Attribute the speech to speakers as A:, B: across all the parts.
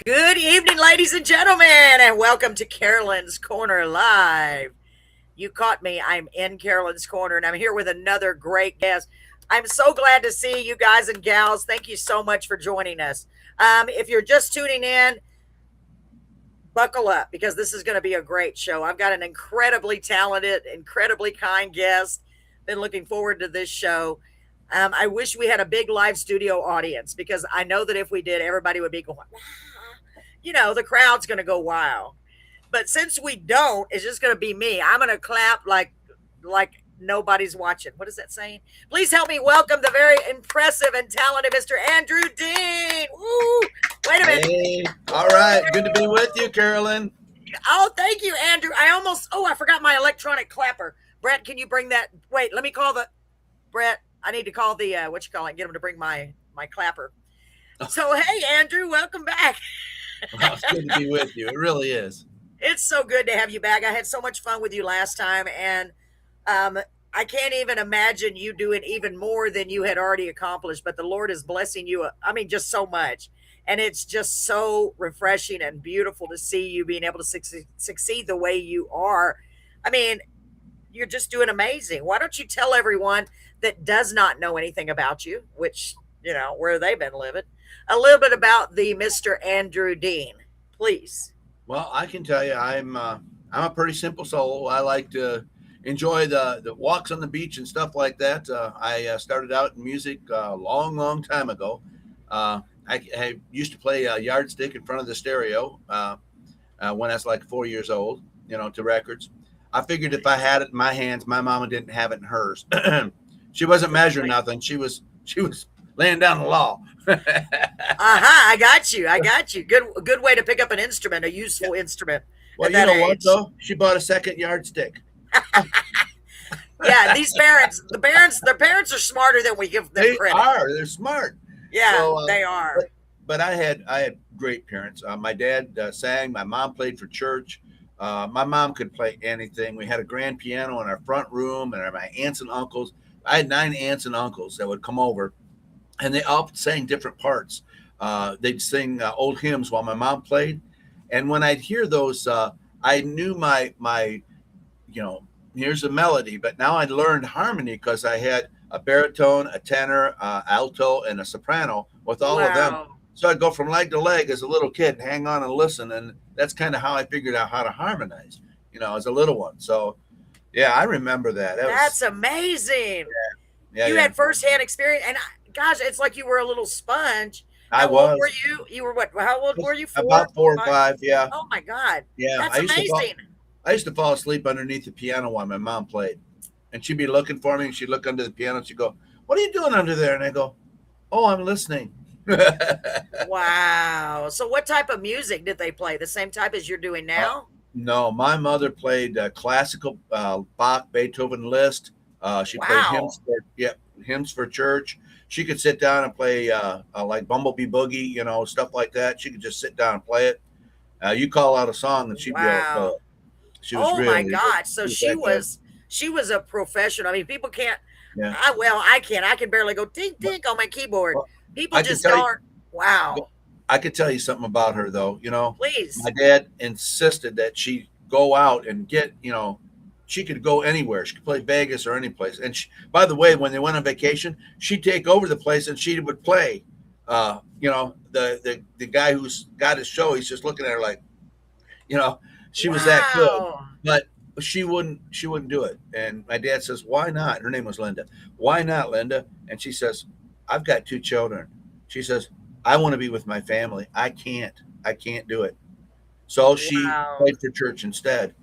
A: Good evening, ladies and gentlemen, and welcome to Carolyn's Corner Live. You caught me. I'm in Carolyn's Corner, and I'm here with another great guest. I'm so glad to see you guys and gals. Thank you so much for joining us. If you're just tuning in, buckle up because this is going to be a great show. I've got an incredibly talented, incredibly kind guest. Been looking forward to this show. I wish we had a big live studio audience because I know that if we did, everybody would be going, wow. The crowd's going to go wild. But since we don't, it's just going to be me. I'm going to clap like nobody's watching. What is that saying? Please help me welcome the very impressive and talented Mr. Andrew Dean. Woo! Wait a minute.
B: Hey, all right. Good to be with you, Carolyn.
A: Oh, thank you, Andrew. I forgot my electronic clapper. Brett, can you bring that? Wait, let me call Brett. I need to call the get him to bring my clapper. So hey, Andrew, welcome back.
B: Well, it's good to be with you. It really is.
A: It's so good to have you back. I had so much fun with you last time, and I can't even imagine you doing even more than you had already accomplished. But the Lord is blessing you. I mean, just so much, and it's just so refreshing and beautiful to see you being able to succeed the way you are. I mean, you're just doing amazing. Why don't you tell everyone that does not know anything about you, which where they've been living, a little bit about the Mr. Andrew Dean, please.
B: Well, I can tell you, I'm a pretty simple soul. I like to enjoy the walks on the beach and stuff like that. I started out in music a long, long time ago. I used to play a yardstick in front of the stereo when I was like 4 years old, to records. I figured if I had it in my hands, my mama didn't have it in hers. She wasn't measuring nothing. She was laying down the law.
A: I got you. I got you. Good way to pick up an instrument, a useful instrument.
B: Well,
A: At
B: you
A: that
B: know what
A: age.
B: though? She bought a second yardstick.
A: Yeah, these parents are smarter than we give them
B: They
A: credit.
B: are. They're smart.
A: Yeah,
B: So,
A: they are.
B: but I had great parents. My dad sang. My mom played for church. My mom could play anything. We had a grand piano in our front room, and my aunts and uncles. I had 9 aunts and uncles that would come over, and they all sang different parts. They'd sing old hymns while my mom played, and when I'd hear those, I knew my here's a melody. But now I learned harmony because I had a baritone, a tenor, alto, and a soprano with all of them.
A: Wow.
B: So I'd go from leg to leg as a little kid, hang on and listen, and that's kind of how I figured out how to harmonize, as a little one. So yeah, I remember that.
A: That's amazing.
B: Yeah,
A: You
B: yeah.
A: had firsthand experience, and gosh, it's like you were a little sponge.
B: I
A: How old were
B: was
A: you? You were what? How old were you? Four,
B: about 4 or 5.
A: 5?
B: Yeah,
A: Oh my God,
B: yeah.
A: that's amazing.
B: I used to fall asleep underneath the piano while my mom played, and she'd be looking for me, and she'd look under the piano, and she'd go, "What are you doing under there?" And I go, "Oh, I'm listening."
A: Wow. So, what type of music did they play? The same type as you're doing
B: Uh,
A: now?
B: no, my mother played classical Bach, Beethoven, Liszt. She played
A: Wow.
B: hymns for church. She could sit down and play like Bumblebee Boogie, stuff like that. She could just sit down and play it. You call out a song and she'd be able to play
A: Wow.
B: it. She was
A: Oh my
B: really,
A: God. So
B: she was that good.
A: she was a professional. I mean, people can't.
B: Yeah.
A: I can. I can barely go ding
B: But,
A: ding on my keyboard.
B: well,
A: People
B: I could
A: just
B: tell you,
A: aren't. Wow.
B: I could tell you something about her though.
A: Please.
B: My dad insisted that she go out and she could go anywhere. She could play Vegas or any place. And by the way, when they went on vacation, she'd take over the place and she would play. The guy who's got his show, he's just looking at her like, you know, she was that good.
A: Wow.
B: But she wouldn't do it. And my dad says, "Why not?" Her name was Linda. "Why not, Linda?" And she says, "I've got 2 children." She says, "I want to be with my family. I can't do it." So she
A: Wow.
B: played for church instead.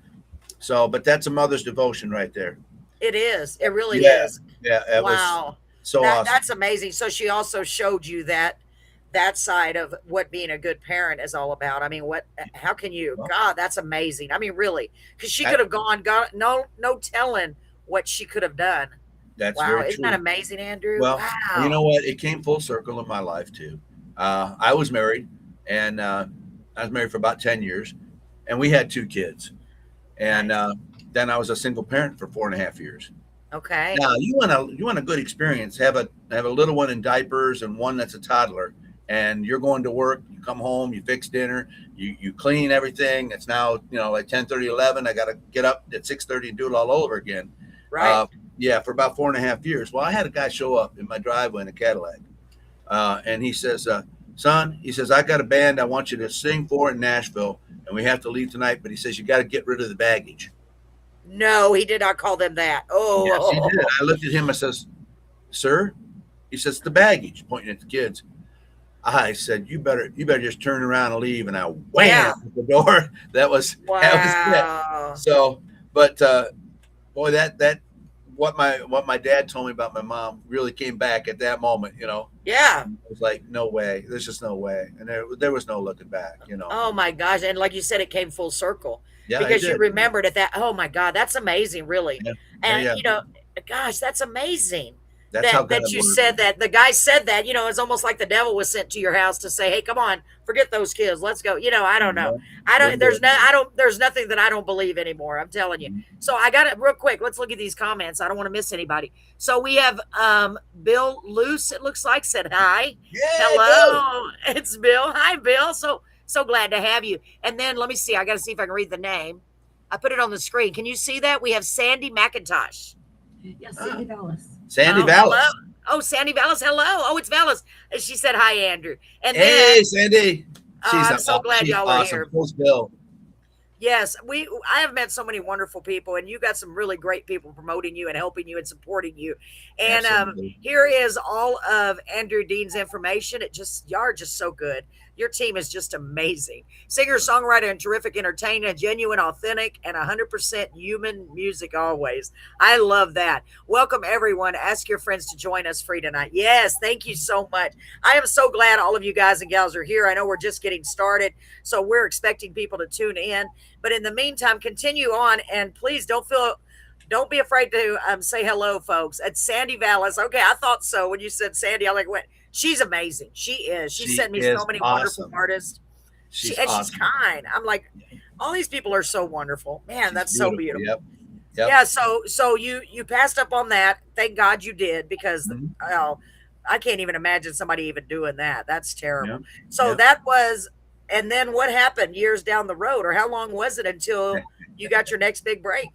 B: So, but that's a mother's devotion right there.
A: It is. It really
B: Yeah,
A: is.
B: yeah, it was
A: Wow.
B: so
A: That
B: awesome.
A: that's amazing. So she also showed you that side of what being a good parent is all about. I mean, what how can you?
B: Well,
A: God, that's amazing. I mean, really. Cuz she
B: I,
A: could have gone got no telling what she could have done.
B: that's
A: Wow,
B: very
A: isn't that
B: true.
A: amazing, Andrew?
B: Well, you
A: Wow.
B: know what? It came full circle in my life too. I was married, and I was married for about 10 years, and we had 2 kids. And
A: Nice.
B: then I was a single parent for 4.5 years.
A: Okay.
B: Now you want a good experience. Have a little one in diapers and one that's a toddler, and you're going to work, you come home, you fix dinner, you clean everything. It's now, like 10:30, 11. I got to get up at 6:30 and do it all over again.
A: Right.
B: Uh, yeah, for about 4.5 years. Well, I had a guy show up in my driveway in a Cadillac, and he says, son, he says, I got a band I want you to sing for in Nashville, and we have to leave tonight, but he says, you got to get rid of the baggage.
A: No, he did not call them that.
B: Yes, he did.
A: Oh,
B: I looked at him, I says, sir, he says, the baggage, pointing at the kids. I said, you better just turn around and leave. And I wham
A: yeah.
B: at the door. That was it.
A: Wow.
B: So, but boy, that what my dad told me about my mom really came back at that moment.
A: Yeah.
B: It was like, no way. There's just no way. And there was no looking back.
A: Oh my gosh. And like you said, it came full circle
B: Yeah, it
A: because you
B: did.
A: remembered at that. Oh my God, that's amazing, really.
B: Yeah, yeah,
A: And
B: yeah.
A: gosh, that's amazing
B: That's how
A: that
B: God
A: you
B: works.
A: said that. The guy said that, it's almost like the devil was sent to your house to say, hey, come on, forget those kids. Let's go. I don't know.
B: No,
A: I don't,
B: wouldn't do it.
A: there's nothing that I don't believe anymore. I'm telling you.
B: Mhm.
A: So I got it real quick. Let's look at these comments. I don't want to miss anybody. So we have Bill Luce, it looks like, said hi.
B: Yeah, go.
A: Hello. It's Bill. Hi, Bill. So glad to have you. And then let me see. I got to see if I can read the name. I put it on the screen. Can you see that? We have Sandy McIntosh.
C: Yes,
B: Ah,
C: Sandy Vallis.
B: Sandy
A: Oh, hello.
B: Vallis.
A: Oh, Sandy Vallis. Hello. Oh, it's Vallis. And she said hi, Andrew. And then
B: Hey, Sandy.
A: I'm so glad
B: She's
A: y'all are
B: awesome.
A: here.
B: Who's Bill?
A: Yes, I have met so many wonderful people, and you got some really great people promoting you and helping you and supporting you. And
B: Absolutely.
A: here is all of Andrew Dean's information. Y'all are just so good. Your team is just amazing. Singer, songwriter, and terrific entertainer, genuine, authentic, and 100% human music always. I love that. Welcome everyone. Ask your friends to join us free tonight. Yes, thank you so much. I am so glad all of you guys and gals are here. I know we're just getting started, so we're expecting people to tune in. But in the meantime, continue on, and please don't be afraid to say hello, folks. It's Sandy Vallis. Okay, I thought so when you said Sandy. I like went. She's amazing. She is. She
B: She
A: sent me so
B: is
A: many wonderful
B: awesome.
A: artists.
B: She's
A: She's
B: awesome.
A: kind. I'm like, all these people are so wonderful. Man,
B: She's
A: that's so
B: beautiful.
A: beautiful.
B: Yep. Yep.
A: Yeah. So you passed up on that. Thank God you did because
B: Mhm.
A: well, I can't even imagine somebody even doing that. That's
B: Yep.
A: terrible. So
B: Yep.
A: that was, and then what happened years down the road, or how long was it until you got your next big break?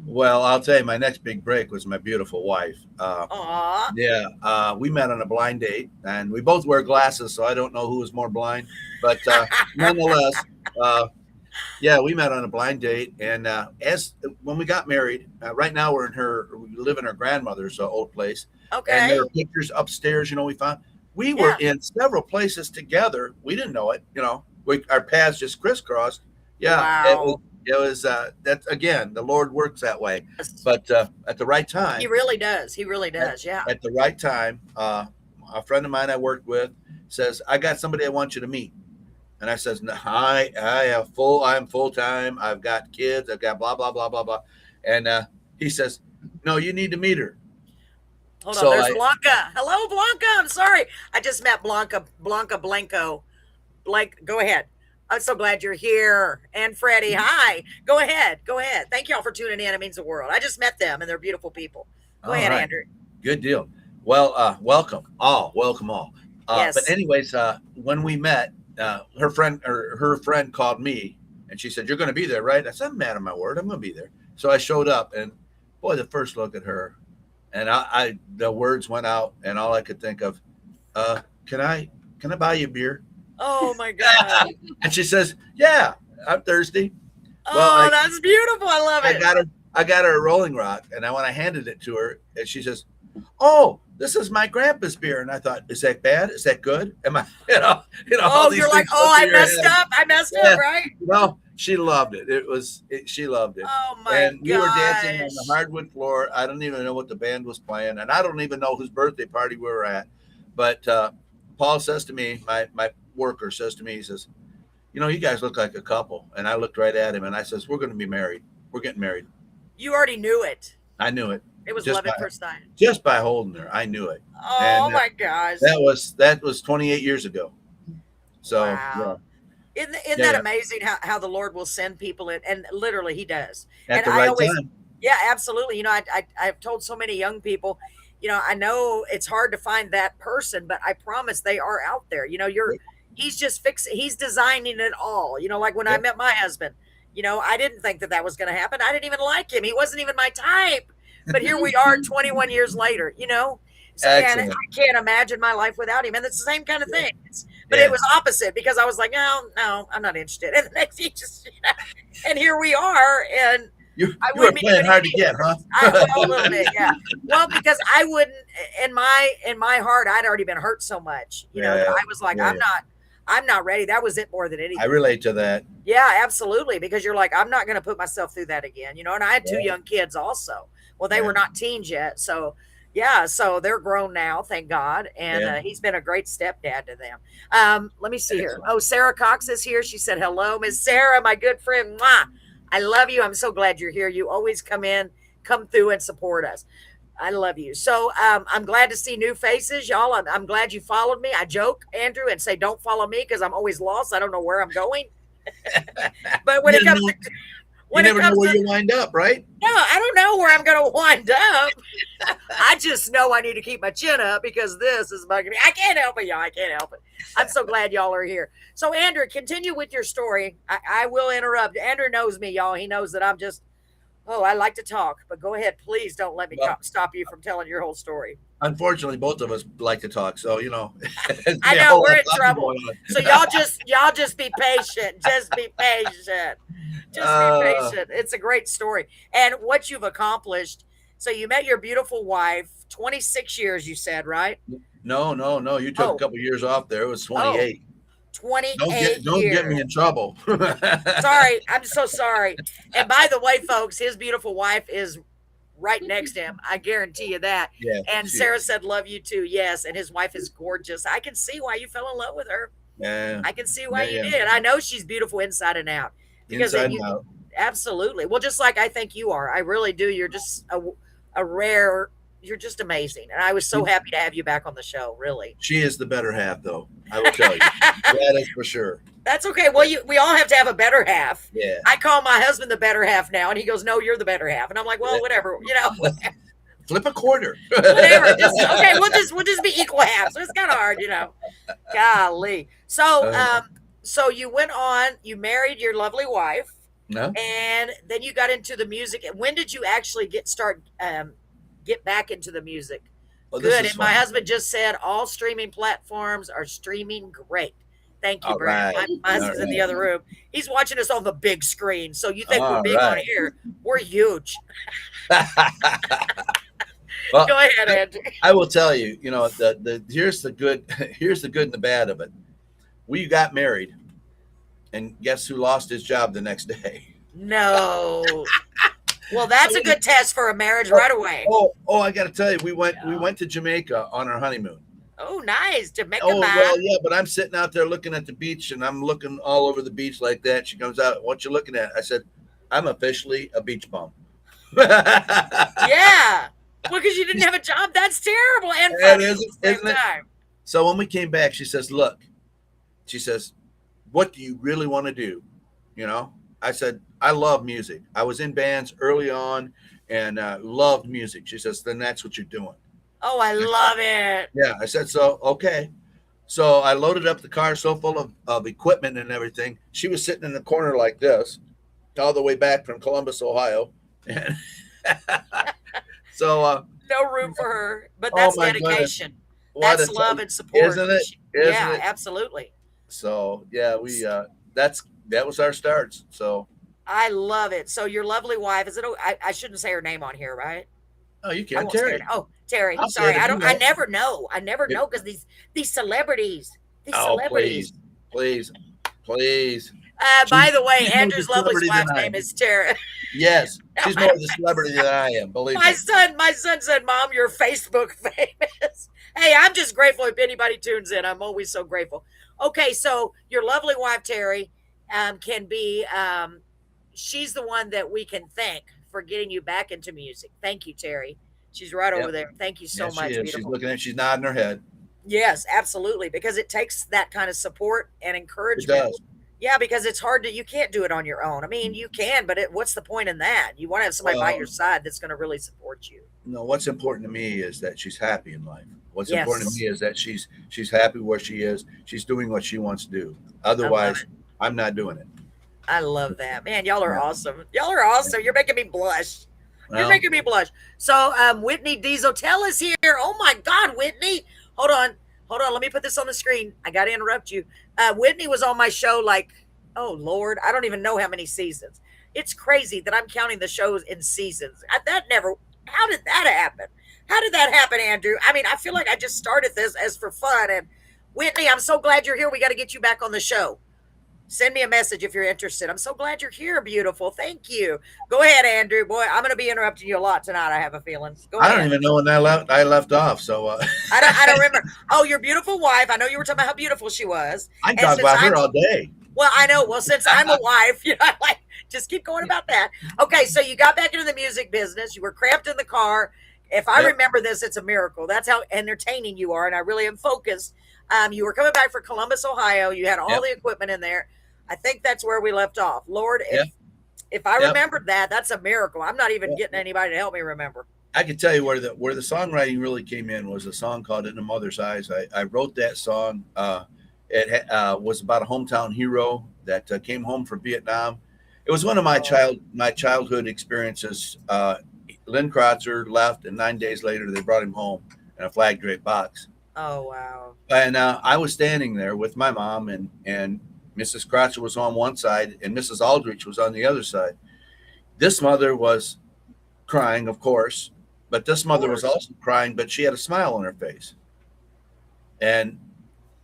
B: Well, I'll tell you, my next big break was my beautiful wife.
A: Aw.
B: Yeah, we met on a blind date, and we both wear glasses, so I don't know who was more blind, but nonetheless, uh, yeah, we met on a blind date, and as when we got married, right now we live in her grandmother's old place, and there
A: Okay.
B: are pictures upstairs. We found we were
A: Yeah.
B: in several places together. We didn't know it. Our paths just crisscrossed. Yeah, it was.
A: Wow.
B: It was that again. The Lord works that way,
A: Yes.
B: but at the right
A: He
B: time,
A: really does. He really
B: at,
A: does. Yeah.
B: at the right time, a friend of mine I worked with says, "I got somebody I want you to meet." And I says, no, I'm full time. I've got kids. I've got blah blah blah blah blah. And he says, no, you need to meet her.
A: Hold on.
B: So
A: There's
B: I,
A: Blanca. Hello, Blanca. I'm sorry. I just met Blanca. Blanca Blanco. Blank. Go ahead. I'm so glad you're here. And Freddie, hi. Go ahead. Go ahead. Thank y'all for tuning in. It means the world. I just met them, and they're beautiful people. Go
B: all
A: ahead,
B: right,
A: Andrew.
B: good deal. Well, welcome all. But
A: Yes.
B: anyways, when we met, her friend called me, and she said, "You're going to be there, right?" I said, "I'm man of my word. I'm going to be there." So I showed up, and boy, the first look at her, and the words went out, and all I could think of, uh, can I buy you a beer?
A: Oh my God.
B: And she says, "Yeah, I'm thirsty." Well,
A: Oh, that's beautiful. I love
B: I
A: it.
B: got her I got her a Rolling Rock, and when I handed it to her, and she says, "Oh, this is my grandpa's beer." And I thought, "Is that bad? Is that good?" Am I, all
A: Oh,
B: these
A: you're like,
B: things go
A: oh,
B: through
A: I
B: your
A: messed
B: head.
A: up. I messed
B: Yeah,
A: up, right?
B: she loved it. She loved it,
A: Oh my
B: and we were dancing on the
A: gosh.
B: hardwood floor. I don't even know what the band was playing, and I don't even know whose birthday party we were at. But Paul says to me, my worker says to me, he says, "You guys look like a couple." And I looked right at him, and I says, "We're going to be married. We're getting married."
A: You already knew it.
B: I knew it
A: It was
B: just
A: love
B: by
A: at first sight.
B: just by holding her. I knew it,
A: Oh
B: and
A: my gosh.
B: that was 28 years ago. So yeah,
A: Wow. Isn't
B: yeah,
A: that
B: yeah.
A: amazing how the Lord will send people in? And literally, He does.
B: At
A: And
B: the
A: I
B: right
A: always,
B: time.
A: yeah, absolutely. I've told so many young people, I know it's hard to find that person, but I promise they are out there. He's just fixing, he's designing it all. Like when I
B: Yep.
A: met my husband, I didn't think that that was going to happen. I didn't even like him. He wasn't even my type. But here we are 21 years later. So, and I
B: Excellent.
A: can't imagine my life without him. And it's the same kind of
B: Yeah.
A: thing. But it
B: Yeah.
A: was opposite because I was like, no, no, I'm not interested. And the next, and here we are. And I
B: You were
A: wouldn't
B: playing
A: even
B: hard to get, huh?
A: well, a little bit, yeah. Well, because I wouldn't in my heart, I'd already been hurt so much, that
B: Yeah.
A: I was like,
B: Yeah.
A: I'm not ready. That was it more than
B: I
A: anything.
B: relate to that.
A: Yeah, absolutely. Because you're like, I'm not going to put myself through that again, and I had two
B: Yeah.
A: young kids also. Well, they
B: Yeah.
A: were not teens yet, so yeah, so they're grown now, thank God, and
B: Yeah.
A: he's been a great stepdad to them. Let me see here.
B: Excellent.
A: Oh, Sarah Cox is here. She said, "Hello, Miss Sarah, my good friend. Mwah. I love you. I'm so glad you're here. You always come through and support us. I love you. So I'm glad to see new faces, y'all. I'm glad you followed me. I joke, Andrew, and say don't follow me because I'm always lost. I don't know where I'm going. But when
B: You
A: it
B: didn't
A: comes
B: know,
A: to
B: you
A: when it
B: never know
A: comes
B: where
A: to
B: you wind up, right?
A: no, I don't know where I'm going to wind up. I just know I need to keep my chin up because this is bugging me. I can't help it, y'all. I can't help it. I'm so glad y'all are here. So, Andrew, continue with your story. I will interrupt. Andrew knows me, y'all. He knows that I'm just, oh, I like to talk. But go ahead. Please don't let me
B: Well,
A: stop you from telling your whole story.
B: unfortunately, both of us like to talk, so there's
A: I
B: a
A: know
B: whole lot
A: we're
B: of
A: in
B: talking
A: trouble.
B: going
A: So y'all just be patient. Just be patient.
B: on.
A: Just be patient. It's a great story. And what you've accomplished. So you met your beautiful wife, 26 years, you said, right?
B: No, no, no. You took a
A: Oh,
B: couple years off there. It was
A: oh,
B: 28. Don't
A: 28
B: get me
A: years.
B: in trouble.
A: Sorry. I'm so sorry. And by the way, folks, his beautiful wife is right next to him. I guarantee you that.
B: Yeah,
A: And
B: she
A: Sarah
B: is.
A: said, love you too. Yes. And his wife is gorgeous. I can see why you fell in love with her.
B: Yeah,
A: I can see why
B: yeah,
A: you
B: yeah.
A: did. I know she's beautiful inside and out because
B: Inside
A: it,
B: and
A: you
B: out.
A: absolutely. Well, just like I think you are. I really do. You're just a rare, you're just amazing. And I was so
B: She,
A: happy to have you back on the show, really.
B: she is the better half, though. I will tell you. That is for sure.
A: That's okay. Well, we all have to have a better half.
B: Yeah.
A: I call my husband the better half now, and he goes, "No, you're the better half." And I'm like, "Well,
B: Yeah.
A: whatever,
B: Flip a quarter.
A: whatever. Just okay. We'll just be equal halves. It's kind of hard. Golly. So,
B: Uh,
A: so you went on. You married your lovely wife,
B: no.
A: and then you got into the music. When did you actually get back into the music?
B: Well, this
A: Good.
B: is
A: And my
B: fun.
A: husband just said all streaming platforms are streaming great. Thank you,
B: All
A: Brent.
B: right.
A: My
B: All
A: husband's in the other room. He's watching us on the big screen. So you think we're
B: All
A: big on
B: right.
A: here? We're huge.
B: Well,
A: Go ahead, Andrew.
B: I will tell you, the here's the good, here's the good and the bad of it. We got married, and guess who lost his job the next day?
A: No. Well,
B: So
A: that's a good test for a marriage
B: oh,
A: right away.
B: I got to tell you, we
A: Yeah.
B: went to Jamaica on our honeymoon.
A: Oh, nice. Jamaica
B: Oh
A: man.
B: well, yeah, but I'm sitting out there looking at the beach, and I'm looking all over the beach like that. She comes out, "What you looking at?" I said, "I'm officially a beach bum."
A: Yeah. Well, because you didn't have a job. That's terrible and
B: It
A: funny at
B: is,
A: the same
B: isn't it?
A: time.
B: So when we came back, she says, "Look," she says, "what do you really want to do?" You know, I said, "I love music. I was in bands early on and loved music." She says, "Then that's what you're doing."
A: Oh, I love it.
B: Yeah, I said, "So okay." So I loaded up the car so full of equipment and everything. She was sitting in the corner like this, all the way back from Columbus, Ohio. And so,
A: No room for her, but
B: oh
A: that's
B: my goodness,
A: dedication.
B: what
A: That's
B: a
A: love
B: time,
A: and support.
B: isn't it? Isn't
A: Yeah,
B: it?
A: absolutely.
B: So yeah, we that was our starts. So
A: I love it. So your lovely wife, is it? I shouldn't say her name on here, right?
B: oh, you
A: I
B: can
A: won't say her name.
B: Terry.
A: Oh, Terry.
B: I'll say
A: Sorry,
B: it if
A: I
B: you
A: don't. I
B: want.
A: never know. I never
B: It-
A: know because these celebrities, these
B: oh,
A: celebrities.
B: please, please, please.
A: By
B: She's,
A: the way,
B: she's more of a
A: Andrew's lovely
B: celebrity than
A: wife's
B: I
A: name
B: am.
A: is Tara.
B: Yes, she's more of a celebrity than I am. Believe
A: my
B: me.
A: son, my son said, "Mom, you're Facebook famous." Hey, I'm just grateful if anybody tunes in. I'm always so grateful. Okay, so your lovely wife Terry can be. She's the one that we can thank for getting you back into music. Thank you, Terry. She's right over
B: Yep.
A: there. Thank you so
B: Yes, she
A: much,
B: is. She's
A: beautiful.
B: looking at. She's nodding her head.
A: Yes, absolutely, because it takes that kind of support and
B: It
A: encouragement
B: does.
A: Yeah, because it's hard to you can't do it on your own. I mean, you can, but what's the point in that? You want to have somebody by your
B: Well,
A: side that's going to really support you.
B: no, what's important to me is that she's happy in life. What's important to
A: Yes,
B: me is that she's happy where she is. She's doing what she wants to do.
A: I love
B: Otherwise,
A: it.
B: I'm not doing it.
A: I love that. Man, y'all are
B: Yeah.
A: awesome. Y'all are awesome. You're making me blush. You're
B: Well,
A: making me blush. So, Whitney Diesel, tell us here. Oh my God, Whitney. Hold on. Hold on. Let me put this on the screen. I got to interrupt you. Whitney was on my show like, oh Lord, I don't even know how many seasons. It's crazy that I'm counting the shows in seasons. That never, how did that happen? How did that happen, Andrew? I mean, I feel like I just started this as for fun. And Whitney, I'm so glad you're here. We got to get you back on the show. Send me a message if you're interested. I'm so glad you're here, beautiful. Thank you. Go ahead, Andrew. Boy, I'm going to be interrupting you a lot tonight. I have a feeling. Go
B: I don't
A: ahead.
B: even know when I left off. So
A: I don't remember. Oh, your beautiful wife. I know you were talking about how beautiful she was.
B: I
A: And
B: talk
A: since
B: about
A: I'm
B: her all day.
A: well, I know. Well, since I'm a wife, like just keep going about that. Okay, so you got back into the music business. You were cramped in the car. If I
B: Yep.
A: remember this, it's a miracle. That's how entertaining you are, and I really am focused. You were coming back for Columbus, Ohio. You had all
B: Yep.
A: the equipment in there. I think that's where we left off. Lord,
B: Yep.
A: if I
B: Yep.
A: remembered that, that's a miracle. I'm not even
B: Yep.
A: getting anybody to help me remember.
B: I can tell you where the songwriting really came in was a song called "In a Mother's Eyes." I wrote that song. It was about a hometown hero that came home from Vietnam. It was one of
A: Oh,
B: my childhood experiences. Lynn Kratzer left, and 9 days later they brought him home in a flag draped box.
A: oh wow.
B: And I was standing there with my mom, and Mrs. Kratzer was on one side, and Mrs. Aldrich was on the other side. This mother was crying, of course, but this
A: Of
B: mother was
A: course.
B: also crying, but she had a smile on her face. And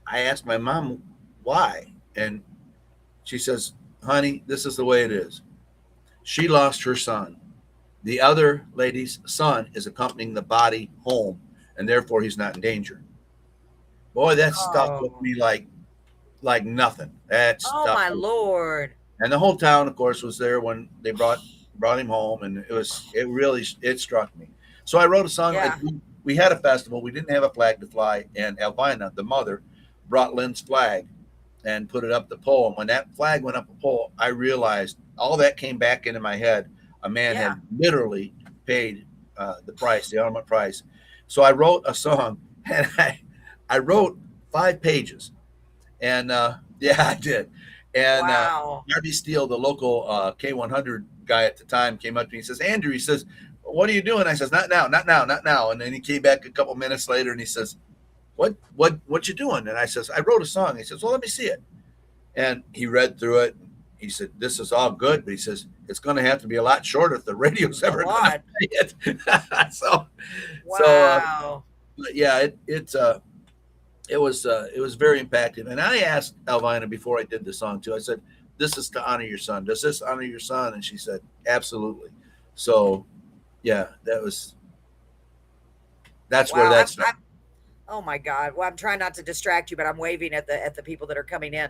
B: I asked my mom why, and she says, "Honey, this is the way it is. She lost her son. The other lady's son is accompanying the body home, and therefore he's not in danger." Boy, that stuck with
A: Oh,
B: me like nothing. That
A: oh
B: stuck
A: my
B: with me.
A: Lord.
B: And the whole town, of course, was there when they brought him home, and it really it struck me. So I wrote a song.
A: Yeah,
B: We had a festival. We didn't have a flag to fly, and Elvina, the mother, brought Lynn's flag and put it up the pole. And when that flag went up the pole, I realized all that came back into my head. A man
A: yeah.
B: had literally paid the price, the ultimate price. So I wrote a song, and I wrote 5 pages, and yeah, I did. And
A: Wow.
B: Harvey Steele, the local K100 guy at the time, came up to me and says, "Andrew," he says, "what are you doing?" I says, "Not now, not now, not now." And then he came back a couple minutes later and he says, what you doing?" And I says, "I wrote a song." He says, "Well, let me see it." And he read through it. He said, "This is all good," but he says, "It's going to have to be a lot shorter if the radio's
A: A
B: ever going to
A: lot.
B: play it." so, so,
A: Wow.
B: but yeah, it was very impactful. And I asked Elvina before I did the song too. I said, "This is to honor your son. Does this honor your son?" And she said, "Absolutely." So yeah, that's where
A: Wow.
B: that started.
A: Oh my God. Well, I'm trying not to distract you, but I'm waving at the people that are coming in.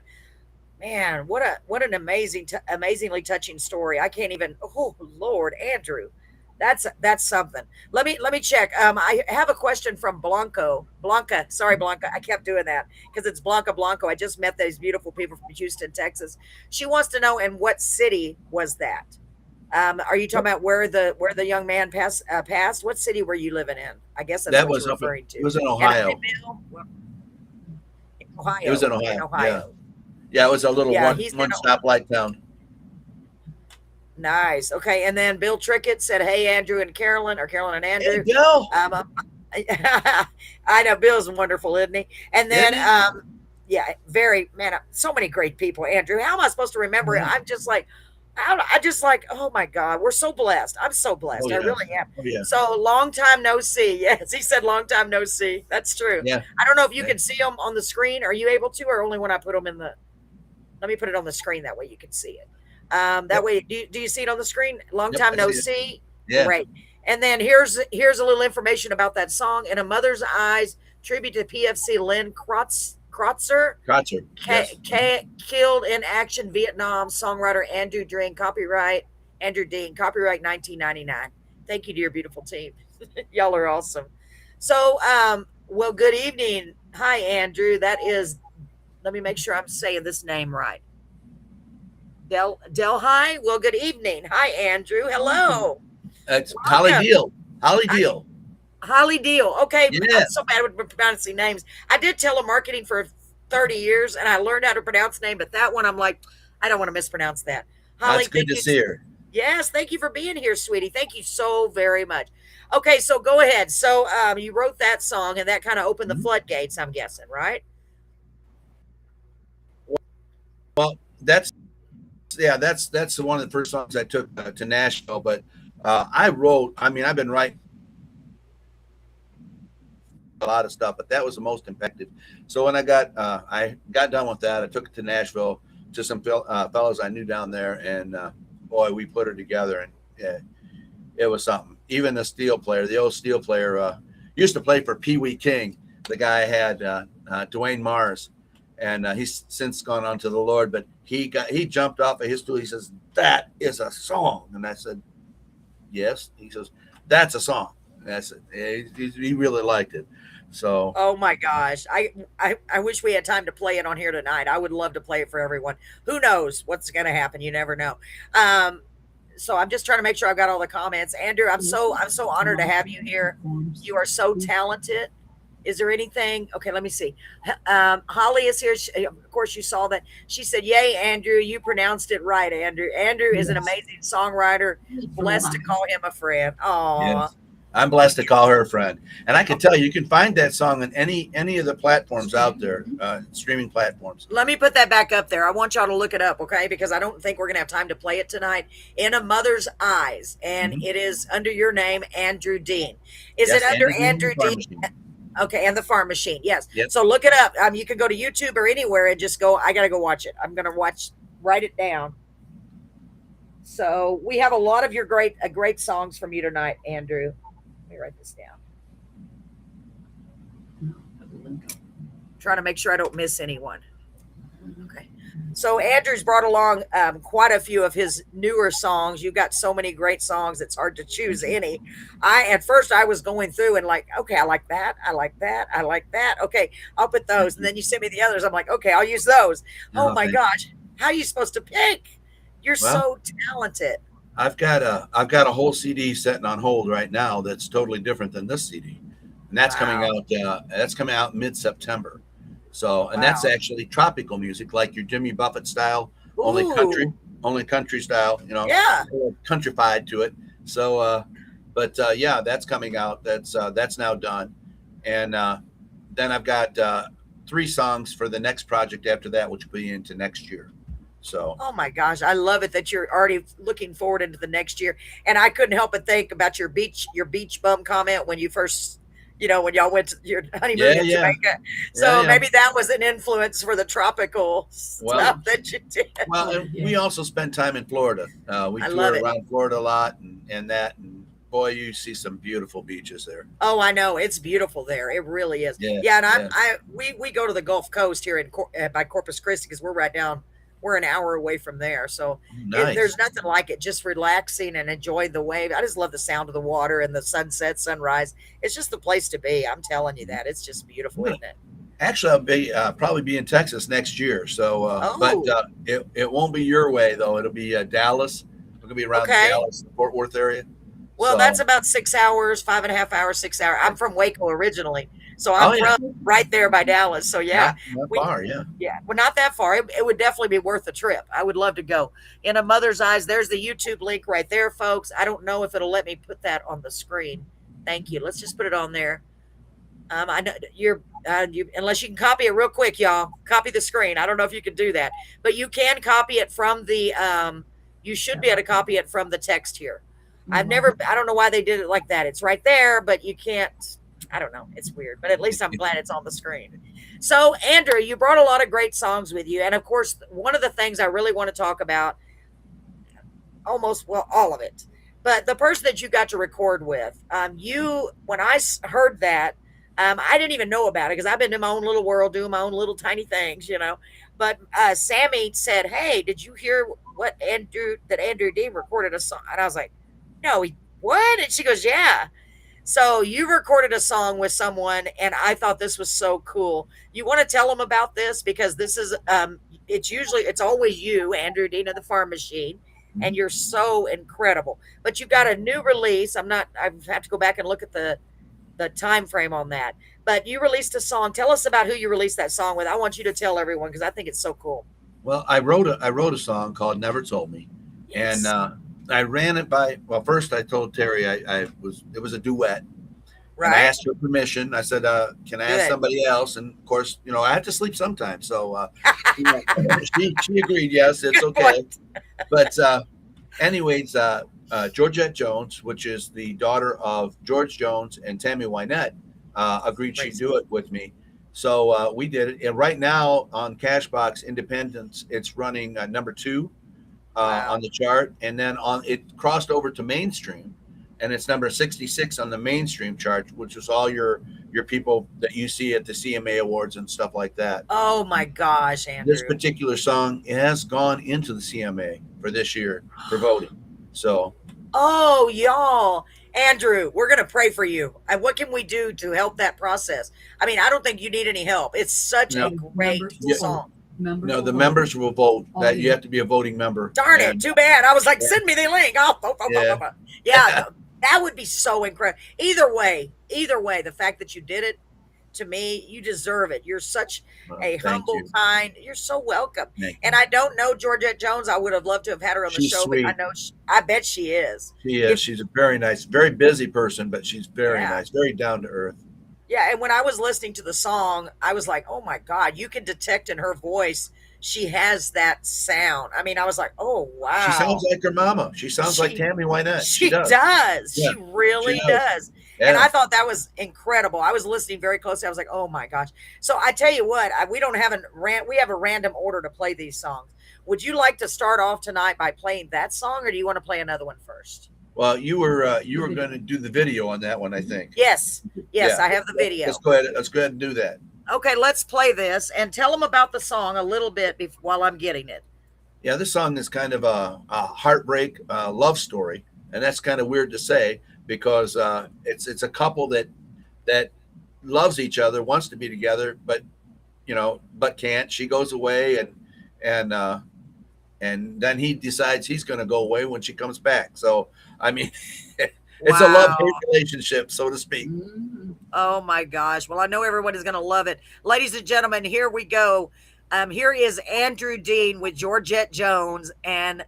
A: Man, what an amazingly touching story. I can't even. Oh Lord, Andrew, that's something. Let me check. I have a question from Blanca. Sorry, Blanca. I kept doing that because it's Blanca Blanco. I just met these beautiful people from Houston, Texas. She wants to know in what city was that? Are you talking about where the young man passed? What city were you living in? I guess that's
B: That
A: what you're
B: was up. It
A: referring to.
B: was in
A: And
B: Ohio.
A: Well, in
B: It was in
A: In
B: Ohio. Yeah,
A: Ohio.
B: yeah. It was a little
A: Yeah, he's in
B: one stoplight town.
A: Nice. Okay. And then Bill Trickett said, "Hey, Andrew and Carolyn, or Carolyn and
B: Hey,
A: Andrew."
B: Bill,
A: Um, I know Bill's wonderful, isn't he? And
B: isn't
A: then,
B: he?
A: yeah, very man, so many great people. Andrew, how am I supposed to remember it?
B: Yeah.
A: I'm just like, I just like, oh my God, we're so blessed. I'm so
B: Oh
A: blessed. I
B: yeah.
A: really am.
B: Oh yeah.
A: So long time no see. Yes, he said long time no see. That's true.
B: Yeah.
A: I don't know if you
B: Yeah.
A: can see them on the screen. Are you able to, or only when I put them in the? Let me put it on the screen that way you can see it. That
B: Yep.
A: way, do you see it on the screen? Long
B: Yep.
A: time
B: I
A: no
B: see it.
A: see.
B: Yeah.
A: Great. And then here's a little information about that song. In a Mother's Eyes, tribute to PFC Lynn Krotzer,
B: Kratzer. Yes.
A: killed in action Vietnam. Songwriter Andrew Dean, copyright 1999. Thank you to your beautiful team. Y'all are awesome. So, well, good evening. Hi, Andrew. That is. Let me make sure I'm saying this name right. Delhi. Well, good evening. Hi, Andrew. Hello.
B: It's Holly
A: Welcome.
B: Deal. Holly
A: I,
B: Deal.
A: Holly Deal. Okay, I'm
B: Yeah,
A: so bad with pronouncing names. I did telemarketing for 30 years and I learned how to pronounce name, but that one I'm like, I don't want to mispronounce that.
B: that's
A: Holly,
B: good
A: thank
B: to
A: you.
B: see her.
A: Yes, thank you for being here, sweetie. Thank you so very much. Okay, so go ahead. So you wrote that song and that kind of opened the
B: Mhm.
A: floodgates, I'm guessing, right?
B: Well, that's one of the first songs I took to Nashville. But I wrote. I mean, I've been writing a lot of stuff, but that was the most impactful. So when I got done with that, I took it to Nashville to some fellows I knew down there, and boy, we put her together, and it was something. Even the steel player, the old steel player, used to play for Pee Wee King. The guy had Dwayne Mars, and he's since gone on to the Lord. But he jumped off of his stool. He says, "That is a song," and I said, "Yes." He says, "That's a song." And I said, he really liked it. So
A: Oh my gosh. I wish we had time to play it on here tonight. I would love to play it for everyone. Who knows what's going to happen? You never know. Um, so I'm just trying to make sure I've got all the comments. Andrew, I'm so honored to have you here. You are so talented. Is there anything? Okay, let me see. Holly is here. Of course, you saw that. She said, "Yay, Andrew! You pronounced it right, Andrew. Andrew is an amazing songwriter. Blessed to call him a friend." Aw,
B: yes, I'm blessed to call her a friend, and I can tell you, you can find that song on any of the platforms out there, streaming platforms.
A: let me put that back up there. I want y'all to look it up, okay? Because I don't think we're going to have time to play it tonight. In a Mother's Eyes, and
B: Mm-hmm.
A: it is under your name, Andrew Dean. Is it
B: Yes,
A: under
B: Andrew Dean
A: Andrew
B: Farm
A: Dean?
B: Machine.
A: Okay, and the Farm Machine. Yes.
B: Yep.
A: So look it up. You can go to YouTube or anywhere and just go. I got to go watch it. I'm going to watch. Write it down. So we have a lot of your great songs from you tonight, Andrew. Let me write this down. Trying to make sure I don't miss anyone. Okay. So Andrew's brought along quite a few of his newer songs. You've got so many great songs; it's hard to choose any. I at first I was going through and like, okay, I like that, I like that, I like that. Okay, I'll put those, and then you send me the others. I'm like, okay, I'll use those. Oh
B: Oh,
A: my
B: thank you.
A: gosh, how are you supposed to pick? You're
B: Well,
A: so talented.
B: I've got a whole CD sitting on hold right now that's totally different than this CD, and that's coming
A: Wow,
B: out. That's coming out mid September. So, and that's
A: wow.
B: actually tropical music, like your Jimmy Buffett style, only country,
A: Ooh,
B: only country style.
A: yeah.
B: A little countrified to it. So, but yeah, that's coming out. That's now done, and then I've got three songs for the next project after that, which will be into next year. So,
A: Oh my gosh, I love it that you're already looking forward into the next year. And I couldn't help but think about your beach bum comment when you first, when y'all went to your honeymoon
B: yeah,
A: in
B: yeah,
A: Jamaica.
B: yeah,
A: So
B: yeah.
A: maybe that was an influence for the tropical
B: Well,
A: stuff that you did.
B: and we also spent time in Florida. We
A: I love
B: tour
A: it.
B: around Florida a lot, and boy, you see some beautiful beaches there.
A: Oh, I know it's beautiful there. It really is.
B: Yeah,
A: Yeah, and
B: yeah,
A: we go to the Gulf Coast here by Corpus Christi because we're right down. We're an hour away from there, so
B: nice.
A: there's nothing like it. Just relaxing and enjoying the wave. I just love the sound of the water and the sunset, sunrise. It's just the place to be. I'm telling you that. It's just beautiful, isn't it?
B: Actually, I'll be probably be in Texas next year. So, but
A: Oh,
B: it won't be your way though. It'll be Dallas. We're gonna be around the
A: okay.
B: Dallas, Fort Worth area.
A: Well, that's
B: So,
A: about 6 hours, 5.5 hours, 6 hours. I'm from Waco originally, so I'm
B: oh yeah,
A: from right there by Dallas. So yeah,
B: not
A: we
B: far. Yeah.
A: yeah, well, not that far. It would definitely be worth the trip. I would love to go. In a Mother's Eyes, there's the YouTube link right there, folks. I don't know if it'll let me put that on the screen. Thank you. Let's just put it on there. I know unless you can copy it real quick, y'all. Copy the screen. I don't know if you can do that, but you can copy it from the. You should be able to copy it from the text here. I've never. I don't know why they did it like that. It's right there, but you can't. I don't know. It's weird, but at least I'm glad it's on the screen. So, Andrew, you brought a lot of great songs with you, and of course, one of the things I really want to talk about, almost well, all of it, but the person that you got to record with, you when I heard that, I didn't even know about it because I've been in my own little world doing my own little tiny things. But Sammy said, "Hey, did you hear what Andrew Dean recorded a song?" And I was like, "No, what?" And she goes, "Yeah." So you recorded a song with someone, and I thought this was so cool. You want to tell them about this because this is it's always you, Andrew Dean of the Farm Machine, and you're so incredible. But you've got a new release. I have to go back and look at the time frame on that. But you released a song. Tell us about who you released that song with. I want you to tell everyone because I think it's so cool.
B: Well, I wrote a song called "Never Told Me," and
A: Yes.
B: I ran it by. Well, first I told Terry it was a duet, and I
A: Right.
B: asked her permission. I said, "Can I ask
A: Good.
B: somebody else?" And of course, I had to sleep sometimes, so she, she agreed. Yes, it's
A: Good
B: okay.
A: point.
B: But anyways, Georgette Jones, which is the daughter of George Jones and Tammy Wynette, agreed she'd
A: Praise
B: do it with me. So we did it. And right now on Cashbox Independence, it's running number 2
A: Wow.
B: on the chart. And then it crossed over to mainstream, and it's number 66 on the mainstream chart, which is all your people that you see at the CMA Awards and stuff like that.
A: Oh my gosh,
B: This
A: Andrew.
B: particular song has gone into the CMA for this year for voting. So
A: Oh, y'all. Andrew, we're going to pray for you. And what can we do to help that process? I mean, I don't think you need any help. It's such a
B: no,
A: great
B: yeah,
A: song.
B: no, the members will vote. That you have to be a voting member.
A: Darn it.
B: And
A: Too bad. I was like, send me the link.
B: yeah,
A: Yeah, that would be so incredible. Either way, the fact that you did it, to me, you deserve it. You're such
B: well,
A: a
B: thank
A: humble,
B: you.
A: kind. You're so welcome.
B: Thank you.
A: And I don't know Georgette Jones. I would have loved to have had her on the
B: She's
A: show, but I
B: sweet.
A: know I bet she is.
B: She
A: If
B: is. She's a very nice, very busy person, but she's very
A: Yeah.
B: nice, very down to earth.
A: Yeah, and when I was listening to the song, I was like, "Oh my God!" You can detect in her voice she has that sound. I mean, I was like, "Oh
B: She sounds
A: wow!"
B: like her mama. She sounds like
A: She
B: Tammy Wynette. She
A: she
B: does.
A: does.
B: Yeah,
A: She
B: she
A: really
B: does.
A: does. And
B: Yeah.
A: I thought that was incredible. I was listening very closely. I was like, "Oh my gosh!" So I tell you what, we don't have we have a random order to play these songs. Would you like to start off tonight by playing that song, or do you want to play another one first?
B: Well, you were going to do the video on that one, I think.
A: Yes, yes,
B: Yeah.
A: I have the video.
B: Let's go ahead. Let's go ahead and do that.
A: Okay, let's play this and tell them about the song a little bit while I'm getting it.
B: Yeah, this song is kind of a heartbreak love story, and that's kind of weird to say because it's a couple that loves each other, wants to be together, but but can't. She goes away, and and then he decides he's going to go away when she comes back. So I mean, it's a love-hate
A: Wow.
B: relationship, so to speak.
A: Oh my gosh. Well, I know everyone is going to love it. Ladies and gentlemen, here we go. Here is Andrew Dean with Georgette Jones and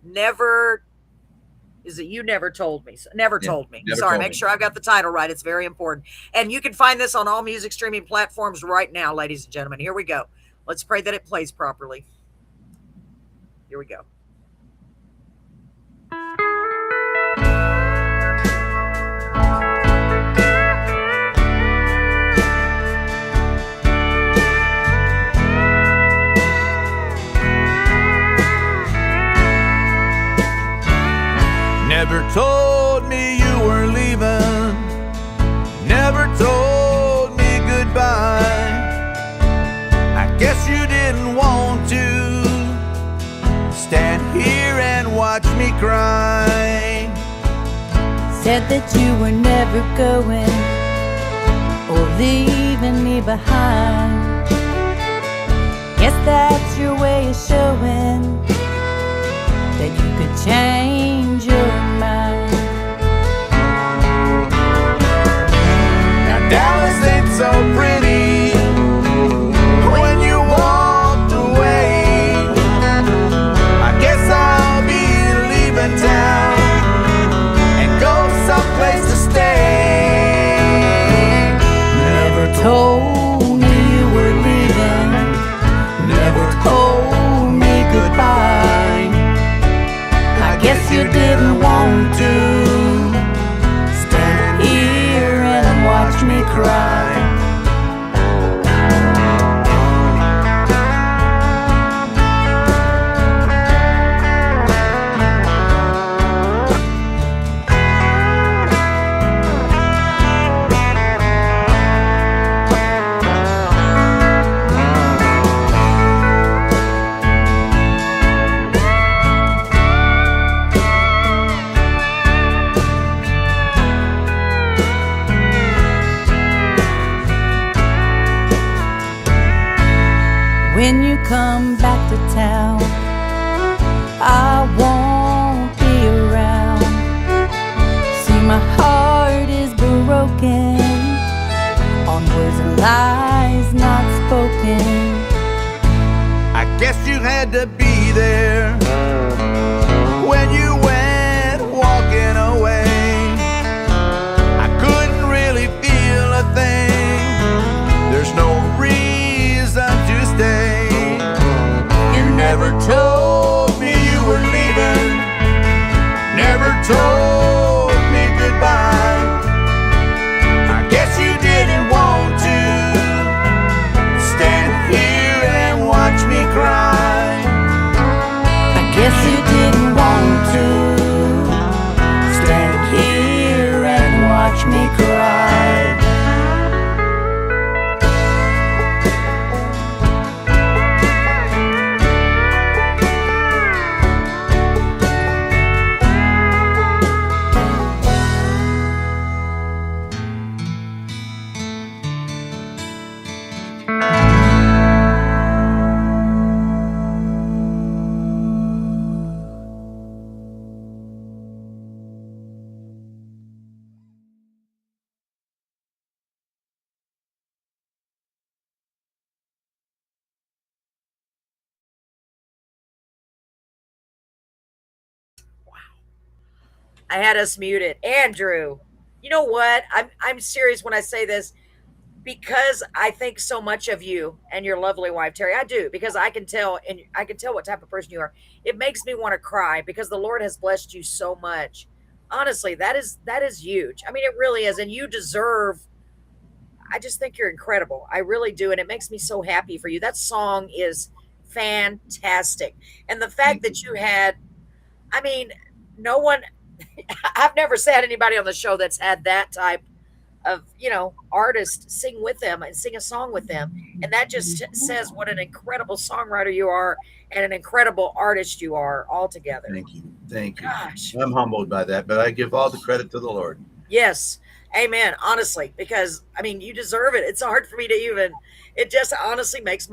A: Never is it You Never Told Me. Never
B: Yeah,
A: Told Me.
B: Never
A: Sorry,
B: Told
A: make
B: Me.
A: sure I've got the title right. It's very important. And you can find this on all music streaming platforms right now, ladies and gentlemen. Here we go. Let's pray that it plays properly. Here we go.
C: Never told me you were leaving. Never told me goodbye. I guess you didn't want to stand here and watch me cry.
D: Said that you were never going or leaving me behind. Guess that's your way of showing that you could change your mind.
C: Now Dallas ain't so pretty when you walked away. I guess I'll be leaving town and go someplace to stay.
D: Never told me you were leaving. Never told me goodbye. I guess you When you come back to town, I won't be around. See, my heart is broken on words and lies not spoken.
C: I guess you had to be there when you went walking away. I couldn't really feel a thing. There's no reason to stay. You never told me you were leaving, never told me goodbye. I guess you didn't want to stand here and watch me cry.
D: I guess you didn't want to stand here and watch me cry.
A: I had us muted. Andrew, you know what? I'm serious when I say this because I think so much of you and your lovely wife Terry. I do because I can tell, and I can tell what type of person you are. It makes me want to cry because the Lord has blessed you so much. Honestly, that is huge. I mean, it really is, and you deserve. I just think you're incredible. I really do, and it makes me so happy for you. That song is fantastic, and the fact
B: Thank you.
A: that you had. I mean, no one. I've never said anybody on the show that's had that type of artist sing with them and sing a song with them, and that just says what an incredible songwriter you are and an incredible artist you are altogether.
B: Thank you. Thank you.
A: Gosh.
B: I'm humbled by that, but I give all the credit to the Lord.
A: Yes. Amen. Honestly, because I mean, you deserve it. It's hard for me to even. It just honestly makes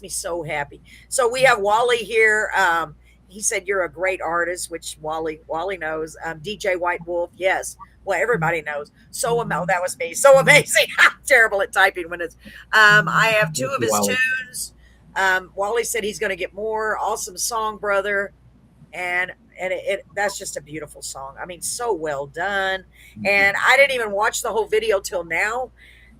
A: me so happy. So we have Wally here. He said you're a great artist, which Wally knows. DJ White Wolf, yes. Well, everybody knows. That was me. So amazing. I'm terrible at typing when it's. I have two
B: Thank
A: of
B: you,
A: his
B: Wally.
A: tunes. Wally said he's going to get more. Awesome song, brother, and that's just a beautiful song. I mean, so well done. And I didn't even watch the whole video till now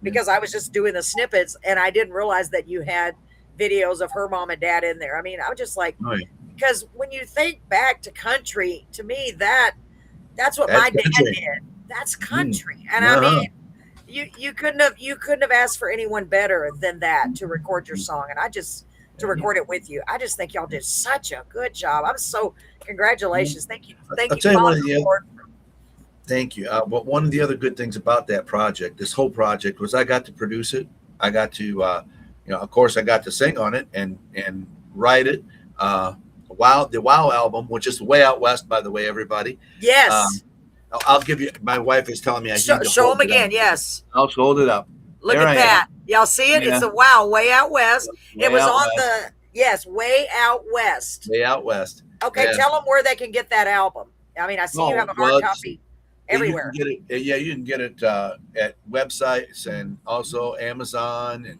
A: because I was just doing the snippets and I didn't realize that you had videos of her mom and dad in there. I mean, I was just like,
B: Oh, yeah.
A: because when you think back to country, to me that's what
B: That's
A: my dad
B: country.
A: did. That's
B: Mm.
A: country, and I
B: Uh-huh.
A: mean, you couldn't have asked for anyone better than that to record your song, and I just to record it with you. I just think y'all did such a good job. I'm so congratulations. Thank
B: I'll
A: you,
B: tell you one
A: Father
B: of the
A: Lord.
B: thank you. But one of the other good things about that project, this whole project, was I got to produce it. I got to, of course, I got to sing on it and write it. The Wow album, which is way out west, by the way, everybody. Um,
A: Yes,
B: I'll give you. My wife is telling me I
A: show,
B: need to
A: show them
B: hold it up.
A: again. Yes,
B: I'll hold it up.
A: look
B: There
A: at
B: I am.
A: that. Y'all see it? It's
B: Yeah,
A: a wow, way out west. It
B: way
A: was
B: out
A: on
B: west.
A: the yes, way out west.
B: Way out west.
A: Okay,
B: Yeah.
A: tell them where they can get that album. I mean, I see you have
B: Oh
A: a hard
B: well, it's
A: copy
B: you can
A: everywhere.
B: get it. Yeah, you can get it at websites and also Amazon and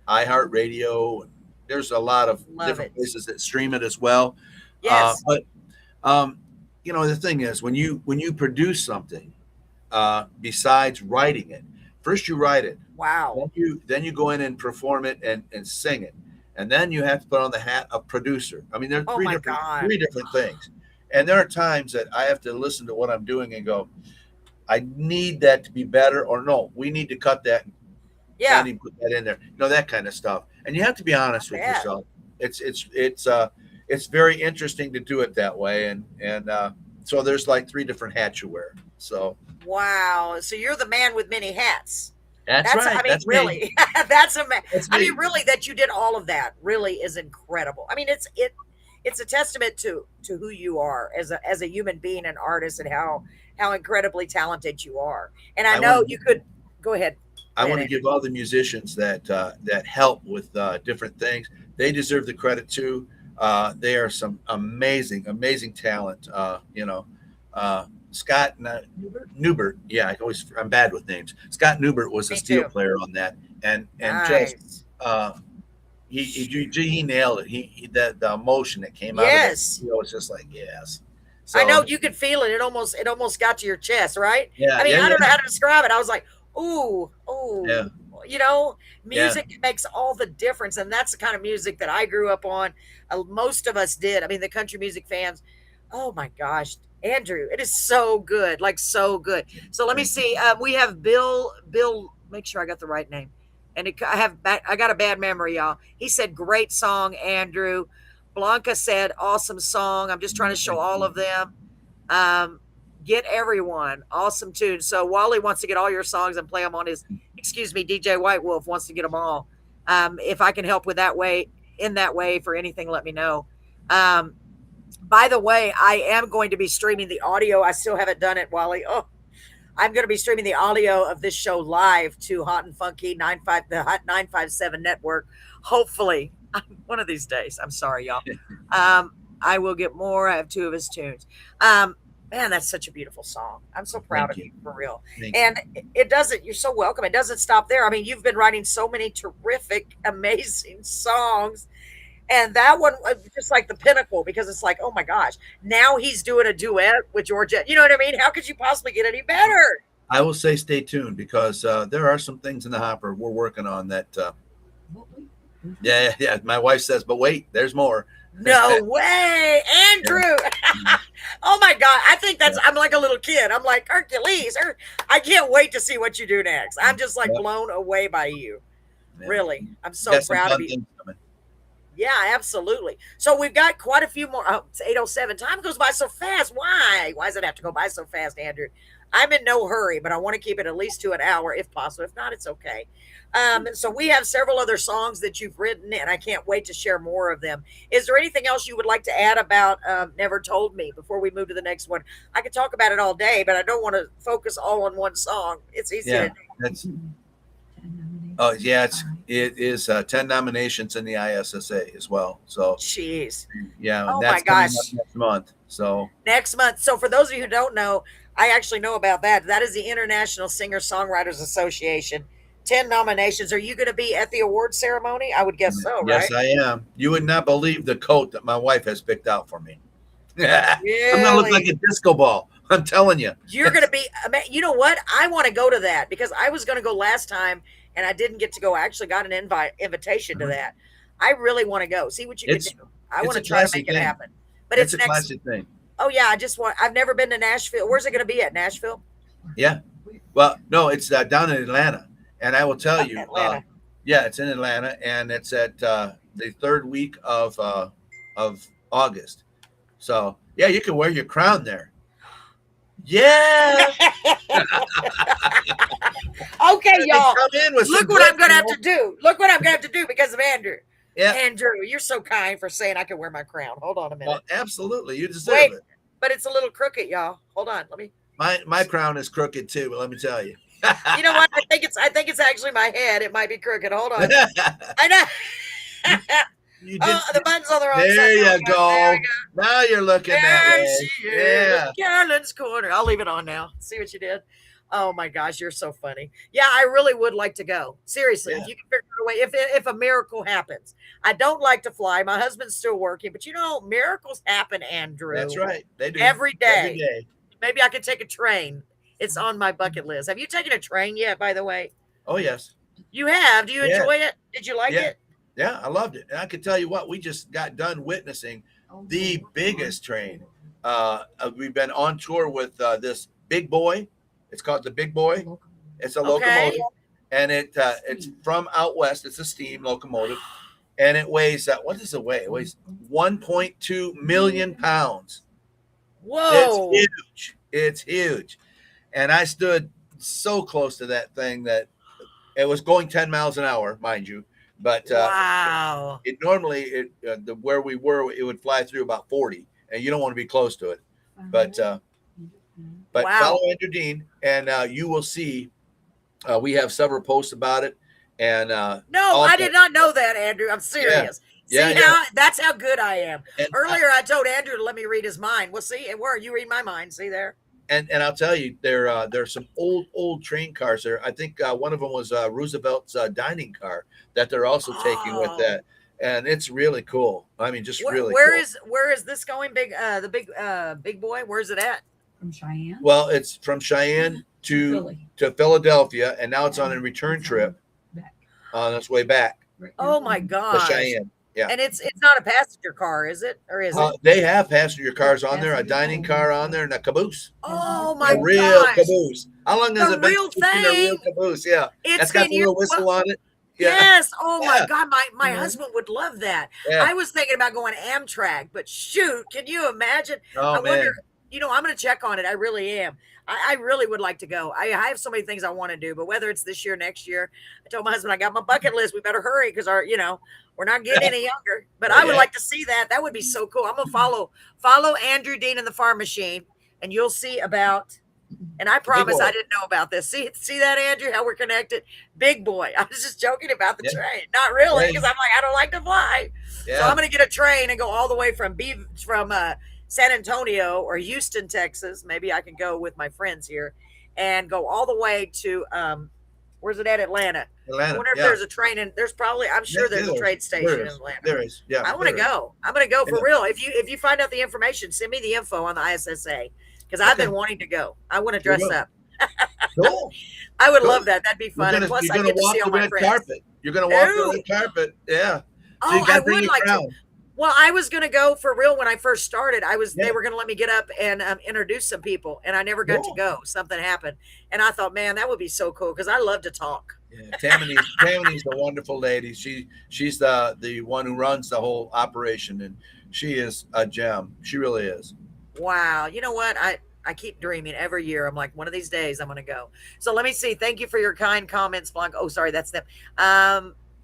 B: iHeartRadio. There's a lot of
A: Love
B: different
A: it.
B: places that stream it as well.
A: Yes.
B: But the thing is, when you produce something, besides writing it, first you write it,
A: Wow.
B: then you go in and perform it and sing it, and then you have to put on the hat of producer. I mean, there are
A: Oh my God.
B: three different things, and there are times that I have to listen to what I'm doing and go, I need that to be better, or no, we need to cut that.
A: Yeah,
B: Can't even put that in there. That kind of stuff. And you have to be
A: I
B: honest with
A: bet.
B: yourself. It's very interesting to do it that way, and so there's like three different hats you wear. So
A: Wow. So you're the man with many hats.
B: that's
A: That's, I
B: right.
A: mean,
B: That's me.
A: really, that's a man.
B: That's
A: I mean,
B: me.
A: really, that you did all of that really is incredible. I mean, it's a testament to who you are as a human being and artist and how incredibly talented you are. And I
B: I want
A: know
B: to
A: you could go ahead.
B: I want to give all the musicians that help with different things. They deserve the credit too. They are some amazing, amazing talent. Scott Newbert. Yeah, I'm bad with names. Scott Newbert was a
A: Me
B: steel
A: too.
B: player on that, and just
A: Nice.
B: he nailed it. The emotion that came out of that
A: Yes.
B: steel was just like yes.
A: I
B: So
A: know you could feel it. It almost got to your chest, right?
B: yeah,
A: I mean,
B: yeah,
A: I don't know
B: yeah,
A: how to describe it. I was like, ooh, ooh.
B: yeah,
A: You know,
B: yeah.
A: music makes all the difference, and that's the kind of music that I grew up on. Most of us did. I mean, the country music fans. Oh my gosh, Andrew, it is so good, like so good. So let me
B: Thank you.
A: see. We have Bill. Bill, make sure I got the right name. And I got a bad memory, y'all. He said, "Great song, Andrew." Blanca said, "Awesome song." I'm just trying to show
B: Thank
A: all
B: you.
A: of them. Um, get everyone. Awesome tune. So Wally wants to get all your songs and play them on his, excuse me, DJ White Wolf wants to get them all. If I can help with that way, in that way for anything, let me know. Um, by the way, I am going to be streaming the audio. I still haven't done it, Wally. Oh, I'm going to be streaming the audio of this show live to Hot and Funky the Hot 957 network. Hopefully, one of these days. I'm sorry, y'all. I will get more. I have two of his tunes. Um, man, that's such a beautiful song. I'm so proud
B: Thank
A: of
B: you.
A: you, for real.
B: Thank you.
A: And it doesn't, you're so welcome. It doesn't stop there. I mean, you've been writing so many terrific, amazing songs. And that one was just like the pinnacle because it's like, oh my gosh, now he's doing a duet with Georgette. You know what I mean? How could you possibly get any better?
B: I will say stay tuned because there are some things in the hopper we're working on that. Yeah. My wife says, but wait, there's more.
A: No way, Andrew. Oh my God. I think I'm like a little kid. I'm like, Hercules. I can't wait to see what you do next. I'm just like
B: Yeah.
A: blown away by you.
B: Yeah.
A: Really. I'm so
B: Got some
A: proud of
B: fun
A: you.
B: things coming.
A: Yeah, absolutely. So we've got quite a few more. Oh, it's 8:07. Time goes by so fast. Why? Why does it have to go by so fast, Andrew? I'm in no hurry, but I want to keep it at least to an hour if possible. If not, it's okay. So we have several other songs that you've written, and I can't wait to share more of them. Is there anything else you would like to add about Never Told Me before we move to the next one? I could talk about it all day, but I don't want to focus all on one song. It's easy to
B: Yeah,
A: do.
B: that's. Oh yeah, it is 10 nominations in the ISSA as well. So
A: Jeez.
B: yeah, and
A: Oh my
B: that's coming up
A: gosh.
B: next month. So
A: Next month. So for those of you who don't know, I actually know about that. That is the International Singer Songwriters Association. 10 nominations. Are you going to be at the award ceremony? I would guess so,
B: yes,
A: right?
B: I am. You would not believe the coat that my wife has picked out for me. I'm gonna look like
A: Really?
B: a disco ball. I'm telling you.
A: You're going to be, you know what? I want to go to that because I was going to go last time and I didn't get to go. I actually got an invitation to that. I really want to go. See what you can
B: It's
A: do. I
B: it's
A: want
B: a
A: to try to
B: classy
A: make it
B: thing.
A: happen. But
B: It's
A: it's
B: a
A: next.
B: classy thing.
A: Oh, yeah. I've never been to Nashville. Where's it going to be at? Nashville?
B: Yeah. Well, no, it's down in Atlanta, and I will tell you,
A: Atlanta.
B: yeah, it's in Atlanta, and it's at the third week of August. So yeah, you can wear your crown there. Yeah.
A: Okay,
B: They
A: y'all.
B: come in with
A: Look
B: some
A: what I'm
B: good
A: going to have
B: people.
A: to do. Look what I'm going to have to do because of Andrew.
B: Yeah.
A: Andrew, you're so kind for saying I can wear my crown. Hold on a minute.
B: Well, absolutely, you deserve
A: Wait,
B: it.
A: but it's a little crooked, y'all. Hold on. Let me.
B: My crown is crooked too, but let me tell you.
A: You know what? I think it's actually my head. It might be crooked. Hold on. I know.
B: You
A: Oh,
B: did.
A: the button's on the wrong side.
B: There
A: There
B: you
A: we go. There we
B: go.
A: go.
B: Now you're looking that
A: There
B: way.
A: she is.
B: Yeah.
A: Carolyn's corner. I'll leave it on now. See what you did? Oh my gosh, you're so funny. Yeah, I really would like to go. Seriously,
B: Yeah.
A: if you can figure out a way, if a miracle happens. I don't like to fly. My husband's still working, but you know, miracles happen, Andrew.
B: That's right. They do
A: Every day.
B: Every day.
A: Maybe I could take a train. It's on my bucket list. Have you taken a train yet, by the way?
B: Oh yes.
A: You have. Do you
B: Yeah.
A: enjoy it? Did you like
B: Yeah.
A: it?
B: Yeah, I loved it. And I can tell you what, we just got done witnessing the biggest train. We've been on tour with this big boy. It's called the Big Boy. It's a locomotive, and it's from out west. It's a steam locomotive, and it weighs what does it weigh? It weighs 1.2 million pounds.
A: Whoa.
B: It's huge. It's huge. And I stood so close to that thing that it was going 10 miles an hour, mind you. But
A: Wow.
B: it normally where we were, it would fly through about 40, and you don't want to be close to it. But
A: Wow.
B: follow Andrew Dean, and you will see We have several posts about it, and
A: No, I
B: also,
A: did not know that, Andrew. I'm
B: yeah,
A: serious.
B: yeah,
A: See
B: yeah.
A: how that's how good I am.
B: And
A: Earlier, I told Andrew to let me read his mind. Well, see, and where you read my mind? See there?
B: and I'll tell you, there's some old train cars there. I think one of them was Roosevelt's dining car that they're also taking with
A: Oh,
B: that, and it's really cool. I mean, just
A: where,
B: really
A: where
B: cool.
A: is where is this going? Big, the big boy. Where's it at?
D: From Cheyenne
B: Well, it's from Cheyenne
D: to Philly.
B: to Philadelphia, and now it's on a
D: And
B: return
D: it's
B: trip
D: back.
B: on its way back
A: Oh my
B: to
A: gosh!
B: Cheyenne. Yeah.
A: And it's not a passenger car, is it? Or is it?
B: They have passenger cars on there, a
D: Passenger
B: dining car on there, and a caboose,
A: Oh
B: a
A: my
B: real
A: gosh!
B: caboose. How long has
A: The
B: it been
A: real
B: since you've seen a real
A: thing.
B: caboose? Yeah,
A: It's
B: that's got
A: been
B: the
A: years.
B: little
A: Well,
B: whistle on it. Yeah,
A: yes. Oh my
B: yeah,
A: God. My
D: Yeah.
A: husband would love that.
B: yeah.
A: I was thinking about going Amtrak, but shoot, can you imagine? I
B: Oh
A: wonder,
B: man,
A: I'm going to check on it. I really am. I really would like to go. I have so many things I want to do, but whether it's this year, next year, I told my husband I got my bucket list. We better hurry because we're not getting any younger. But I would
B: yeah,
A: like to see that. That would be so cool. I'm gonna follow Andrew Dean and the Farm Machine, and you'll see about. And I
B: big
A: promise I
B: boy.
A: didn't know about this. See that, Andrew? How we're connected? Big boy. I was just joking about the
B: Yeah,
A: train. Not really,
B: yeah,
A: because I'm like, I don't like to fly. So I'm
B: yeah.
A: gonna get a train and go all the way from San Antonio or Houston, Texas. Maybe I can go with my friends here and go all the way to where's it at? Atlanta. I
B: Atlanta.
A: wonder if
B: Yeah,
A: there's a train in there's probably I'm
B: yeah,
A: sure there's a
B: there is.
A: train station
B: There
A: in
B: is.
A: Atlanta.
B: There is. Yeah,
A: I want to
B: there is.
A: go. I'm going to go for
B: Yeah.
A: real. If you find out the information, send me the info on the ISSA because I've
B: Okay.
A: been wanting to go. I want to
B: Sure
A: dress
B: will.
A: up.
B: Cool.
A: I would
B: Cool.
A: love that. That'd be fun. And plus,
B: You're
A: I
B: gonna
A: get to
B: walk
A: see all
B: the
A: my
B: red
A: friends.
B: carpet. You're gonna walk the
A: Ooh.
B: red carpet. Yeah. So
A: Oh,
B: you
A: I
B: gotta bring
A: would
B: your
A: like to.
B: crown.
A: Well, I was going to go for real when I first started.
B: Yeah.
A: They were going to let me get up and introduce some people, and I never got to
B: Cool.
A: go. Something happened, and I thought, man, that would be so cool because I love to talk.
B: Yeah. Tammany's a wonderful lady. She's the one who runs the whole operation, and she is a gem. She really is.
A: Wow. You know what? I keep dreaming every year. I'm like, one of these days I'm going to go. So let me see. Thank you for your kind comments, Blanca. Oh, sorry, that's them.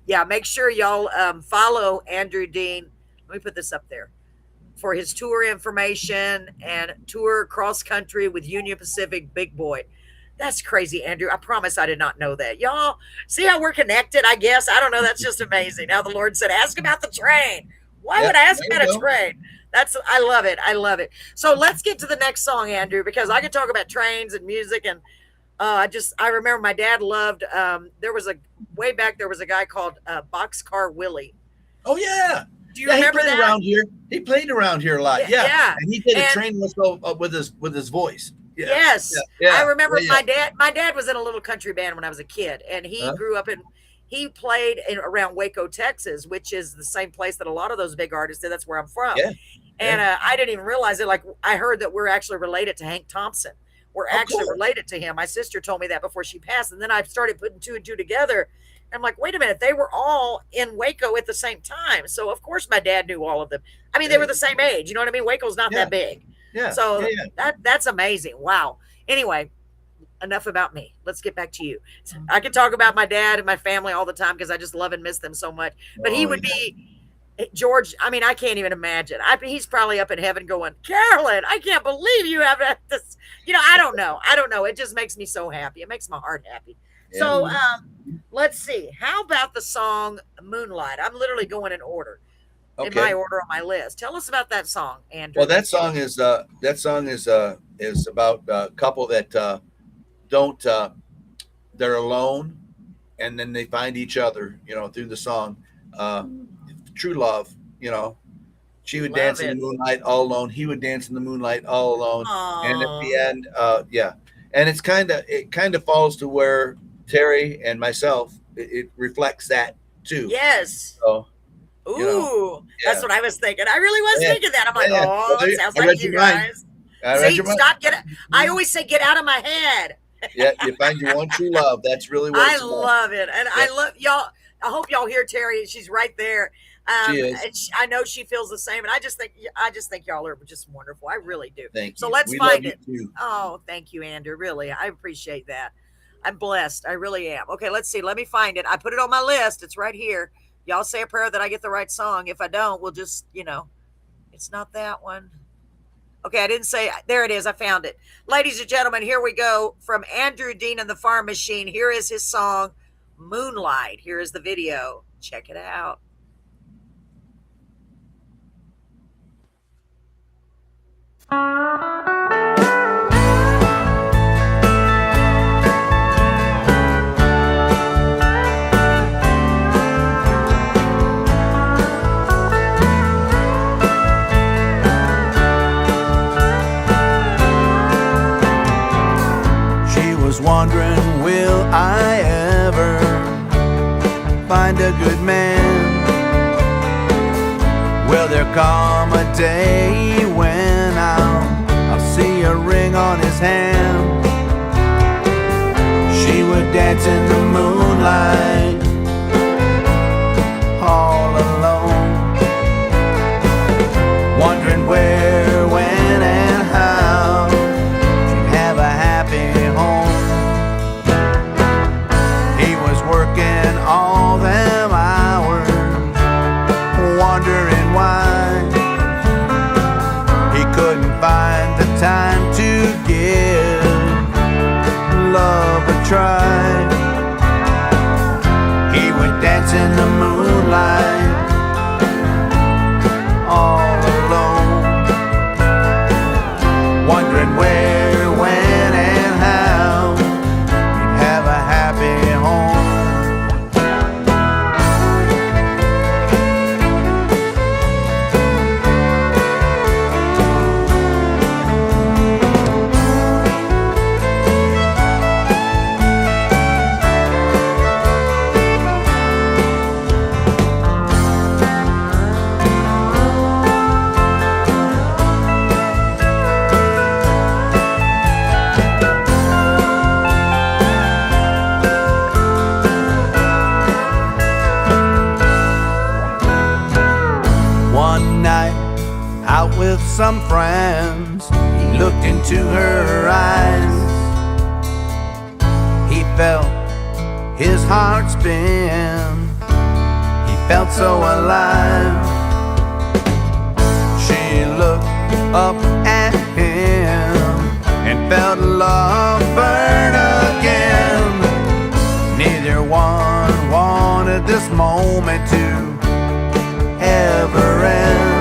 A: Yeah, make sure y'all follow Andrew Dean. Let me put this up there for his tour information and tour cross country with Union Pacific Big Boy. That's crazy, Andrew. I promise I did not know that. Y'all see how we're connected, I guess. I don't know. That's just amazing. Now the Lord said, ask about the train. Why
B: Yeah.
A: would I ask
B: There
A: about
B: you
A: a
B: go.
A: train? I love it. I love it. So let's get to the next song, Andrew, because I could talk about trains and music and I remember my dad loved there was a way back there was a guy called Boxcar Willie.
B: Oh yeah.
A: Do you
B: Yeah, he
A: remember
B: played
A: that?
B: around here. He played around here a lot.
A: Yeah,
B: Yeah.
A: yeah.
B: And he did a
A: And
B: train whistle with his voice. Yeah.
A: yes,
B: Yeah. Yeah.
A: I remember
B: Yeah. Yeah.
A: my dad was in a little country band when I was a kid, and
B: Huh?
A: he played around Waco, Texas, which is the same place that a lot of those big artists did. That's where I'm from.
B: Yeah.
A: And
B: Yeah.
A: I didn't even realize it. Like I heard that we're actually related to Hank Thompson. We're
B: Oh,
A: actually
B: cool.
A: related to him. My sister told me that before she passed, and then I started putting two and two together. I'm like, wait a minute, they were all in Waco at the same time. So of course my dad knew all of them. I mean, they were
B: Yeah.
A: the same age. You know what I mean? Waco's not
B: Yeah.
A: that big.
B: Yeah.
A: So
B: Yeah.
A: that's amazing. Wow. Anyway, enough about me. Let's get back to you. I can talk about my dad and my family all the time because I just love and miss them so much. But he
B: Oh
A: would
B: yeah.
A: be George. I mean, I can't even imagine. He's probably up in heaven going, Carolyn, I can't believe you have this. I don't know. I don't know. It just makes me so happy. It makes my heart happy.
B: Yeah.
A: So let's see. How about the song Moonlight? I'm literally going in order. In my
B: Okay.
A: order on my list. Tell us about that song, Andrew.
B: Well, that song is about a couple that don't they're alone, and then they find each other. Through the song, true love. She would
A: Love
B: dance in
A: it.
B: the moonlight all alone. He would dance in the moonlight all alone. And at
A: Aw.
B: the end, yeah, and it kind of falls to where Terry and myself. It reflects that too.
A: Yes.
B: So
A: Ooh, that's
B: yeah,
A: what I was thinking. I really was
B: yeah,
A: thinking that. I'm like,
B: yeah.
A: oh,
B: Well, there
A: it sounds
B: I
A: like
B: read
A: you
B: your mind.
A: guys.
B: I read
A: See,
B: your mind.
A: stop, I always say, get out of my head.
B: Yeah, you find your one true love. That's really what
A: I
B: it's about.
A: love it, and
B: Yeah,
A: I love y'all. I hope y'all hear Terry. She's right there.
B: she is.
A: And I know she feels the same, and I just think y'all are just wonderful. I really do.
B: Thank
A: So
B: you.
A: let's
B: We love
A: find
B: you
A: it.
B: too.
A: Oh, thank you, Andrew. Really, I appreciate that. I'm blessed. I really am. Okay, let's see. Let me find it. I put it on my list. It's right here. Y'all say a prayer that I get the right song. If I don't, we'll just, it's not that one. Okay, I didn't say, there it is. I found it. Ladies and gentlemen, here we go from Andrew Dean and the Farm Machine. Here is his song, Moonlight. Here is the video. Check it out.
C: She was wondering, will I ever find a good man? Will there come a day when I'll see a ring on his hand? She would dance in the moonlight all alone, wondering where, when, and how she'd have a happy home. He was working all them hours, wondering why he couldn't find the time to give love a try. He would dance in the moonlight all alone, wondering where, when, and how he'd have a happy home. One night, out with some friends, he looked into her eyes. He felt his heart spin, he felt so alive. She looked up at him and felt love burn again. Neither one wanted this moment to ever end.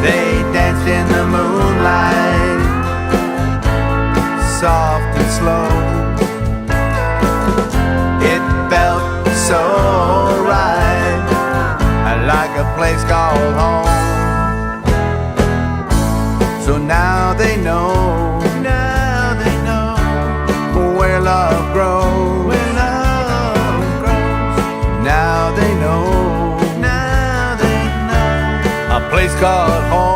C: They danced in the moonlight, soft and slow. It felt so right, like a place called home. So now they know where love grows. Now they know a place called home.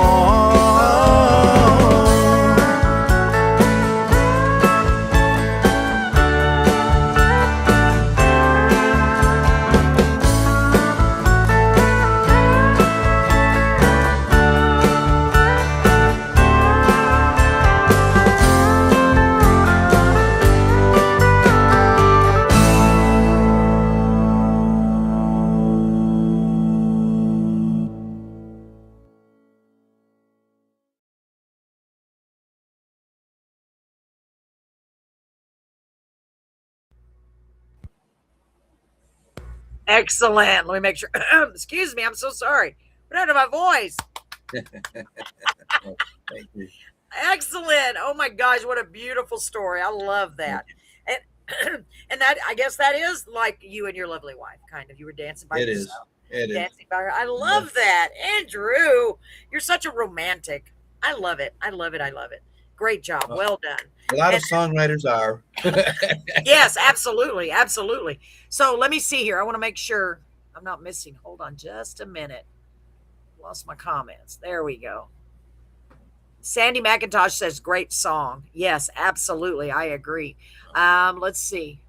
A: Excellent. Let me make sure. Excuse me. I'm so sorry. What happened to my voice?
B: Thank you.
A: Excellent. Oh my gosh, what a beautiful story. I love that. And and that, I guess that is like you and your lovely wife, kind of. You were dancing by
B: It is.
A: yourself.
B: It is.
A: Dancing by her. I love that. Andrew, you're such a romantic. I love it. I love it. I love it. Great job. Well done.
B: A lot of
A: And
B: songwriters are.
A: yes, absolutely. Absolutely. So let me see here. I want to make sure I'm not missing. Hold on just a minute. Lost my comments. There we go. Sandy McIntosh says, great song. Yes, absolutely. I agree. Let's see.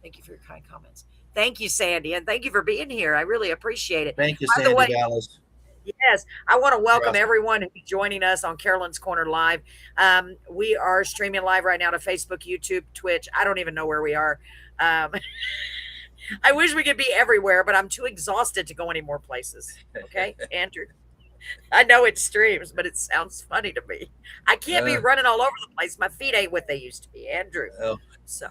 A: Thank you for your kind comments. Thank you, Sandy, and thank you for being here. I really appreciate it.
B: Thank you,
A: By the
B: Sandy
A: way,
B: Dallas.
A: yes, I want to welcome
B: Awesome.
A: everyone who's joining us on Carolyn's Corner Live. We are streaming live right now to Facebook, YouTube, Twitch. I don't even know where we are. Um, I wish we could be everywhere, but I'm too exhausted to go any more places. Okay, Andrew. I know it streams, but it sounds funny to me. I can't be
B: Uh,
A: running all over the place. My feet ain't what they used to be, Andrew.
B: oh.
A: So,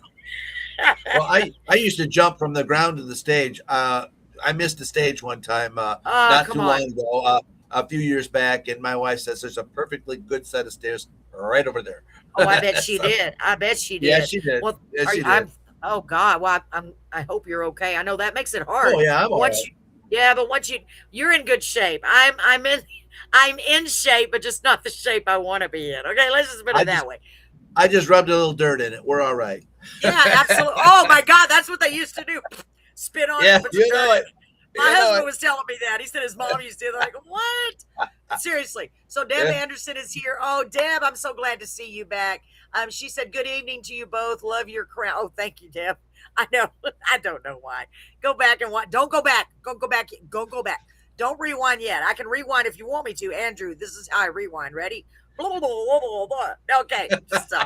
B: Well, I used to jump from the ground to the stage. I missed the stage one time
A: oh,
B: not
A: come
B: too
A: on.
B: long ago, a few years back, and my wife says there's a perfectly good set of stairs right over there.
A: Oh, I bet she
B: So,
A: did. I bet she
B: yeah,
A: did.
B: she did.
A: Well,
B: Yeah,
A: are
B: she
A: you,
B: did.
A: oh God. Well, I hope you're okay. I know that makes it
B: Oh
A: hard.
B: yeah, I'm
A: But
B: all
A: once
B: right.
A: you, yeah, but once you're in good shape. I'm in shape, but just not the shape I want to be in. Okay, let's just put
B: I
A: it
B: just
A: that way.
B: I just rubbed a little dirt in it. We're all right.
A: Yeah, absolutely. Oh my God, that's what they used to do. Spit on it
B: Yeah,
A: and put some
B: you
A: dirt
B: know
A: in
B: it.
A: it. My
B: You know
A: husband
B: it.
A: was telling me that. He said his mom used to. Like, what? Seriously. So Deb
B: Yeah.
A: Anderson is here. Oh, Deb, I'm so glad to see you back. She said, "Good evening to you both. Love your crown." Oh, thank you, Deb. I know. I don't know why. Go back and watch. Don't go back. Go back. Go back. Don't rewind yet. I can rewind if you want me to, Andrew. This is how I rewind. Ready? Blah, blah, blah, blah, blah. Okay. So,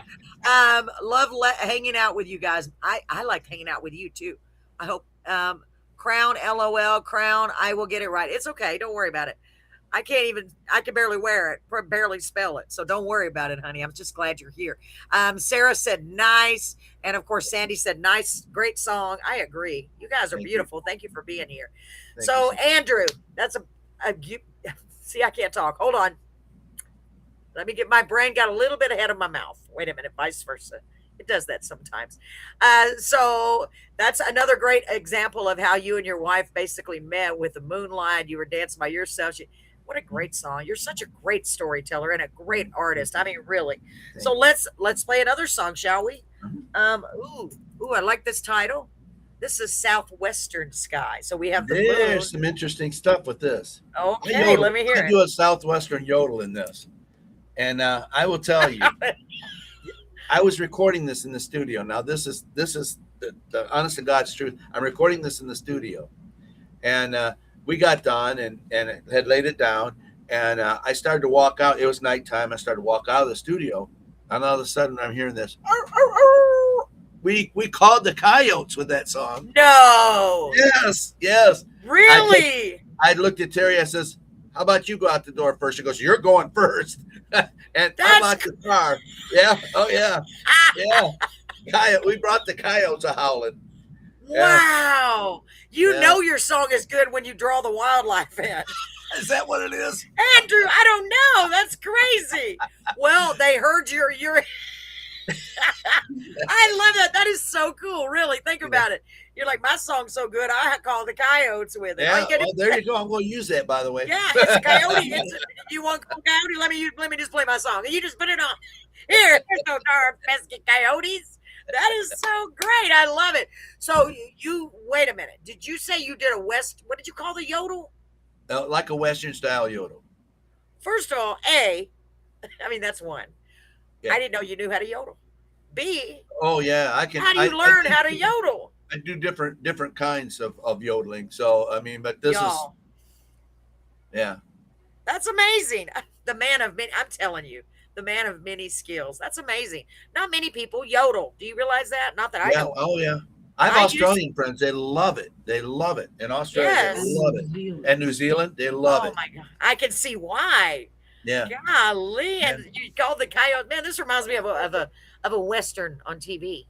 A: love hanging out with you guys. I like hanging out with you too. I hope. Crown, LOL, crown. I will get it right. It's okay. Don't worry about it. I can barely wear it, barely spell it. So don't worry about it, honey. I'm just glad you're here. Sarah said nice. And of course, Sandy said nice, great song. I agree. You guys are
B: Thank you.
A: beautiful. Thank you for being here.
B: Thank
A: So,
B: you.
A: Andrew, that's you, see, I can't talk. Hold on. Let me get my brain got a little bit ahead of my mouth. Wait a minute, vice versa. It does that sometimes. So that's another great example of how you and your wife basically met with the moonlight. You were dancing by yourself. What a great song! You're such a great storyteller and a great artist. I mean, really.
B: Thank
A: So
B: you.
A: let's play another song, shall we? Ooh, I like this title. This is Southwestern Sky. So we have the moon.
B: There's some interesting stuff with this.
A: Okay, let me hear
B: I
A: it.
B: do a southwestern yodel in this, and I will tell you, I was recording this in the studio. Now this is the honest to God's truth. I'm recording this in the studio, and we got done and had laid it down, and I started to walk out. It was nighttime. I started to walk out of the studio, and all of a sudden I'm hearing this. "Arr, arr, arr." We called the coyotes with that song.
A: No,
B: Yes.
A: really?
B: I looked at Terry. I says, "How about you go out the door first?" She goes, "You're going first." And I'm out the car. Yeah. Oh yeah. Yeah. Coyote. We brought the coyotes a howling.
A: Wow. You
B: Yeah.
A: know your song is good when you draw the wildlife in.
B: Is that what it is?
A: Andrew, I don't know. That's crazy. Well, they heard your I love that. That is so cool. Really. Think about it. You're like, my song's so good, I call the coyotes with it.
B: Yeah. Well, there you go. I'm going to use that, by the way.
A: Yeah, it's a coyote. You want coyote? Let me just play my song. You just put it on. Here, there's no darn pesky coyotes. That is so great. I love it. So you wait a minute. Did you say you did a what did you call the yodel?
B: Like a Western style yodel.
A: First of all, that's one.
B: Yeah.
A: I didn't know you knew how to yodel. B,
B: Oh yeah, I can.
A: how do you learn how to yodel?
B: I do different kinds of yodeling. So I mean, but this
A: Y'all,
B: is yeah.
A: that's amazing. The man of many, I'm telling you, the man of many skills. That's amazing. Not many people yodel. Do you realize that? Not that I
B: Yeah.
A: know.
B: Oh yeah. I have
A: I
B: Australian friends. They love it. They love it. In Australia,
A: Yes.
B: they love it. And New Zealand, they love
A: Oh
B: it.
A: my God. I can see why.
B: Yeah.
A: Golly. And you called the coyote. Man, this reminds me of a Western on TV.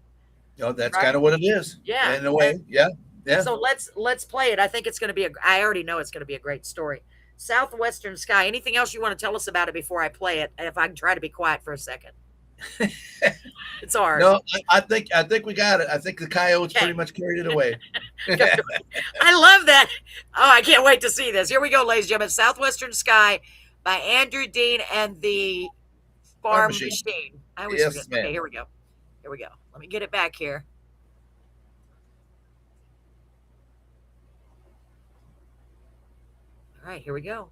B: Oh, that's
A: Right.
B: kind of what it is.
A: Yeah.
B: In a way. Yeah. Yeah.
A: So let's play it. I think it's going to be I already know it's going to be a great story. Southwestern Sky. Anything else you want to tell us about it before I play it? If I can try to be quiet for a second. It's hard.
B: No, I think we got it. I think the coyotes
A: Okay.
B: pretty much carried it away.
A: I love that. Oh, I can't wait to see this. Here we go, ladies and gentlemen. Southwestern Sky by Andrew Dean and the Farm Machine. I always
B: Yes,
A: forget.
B: ma'am.
A: Okay, here we go. Here we go. Let me get it back here. All right, here we go.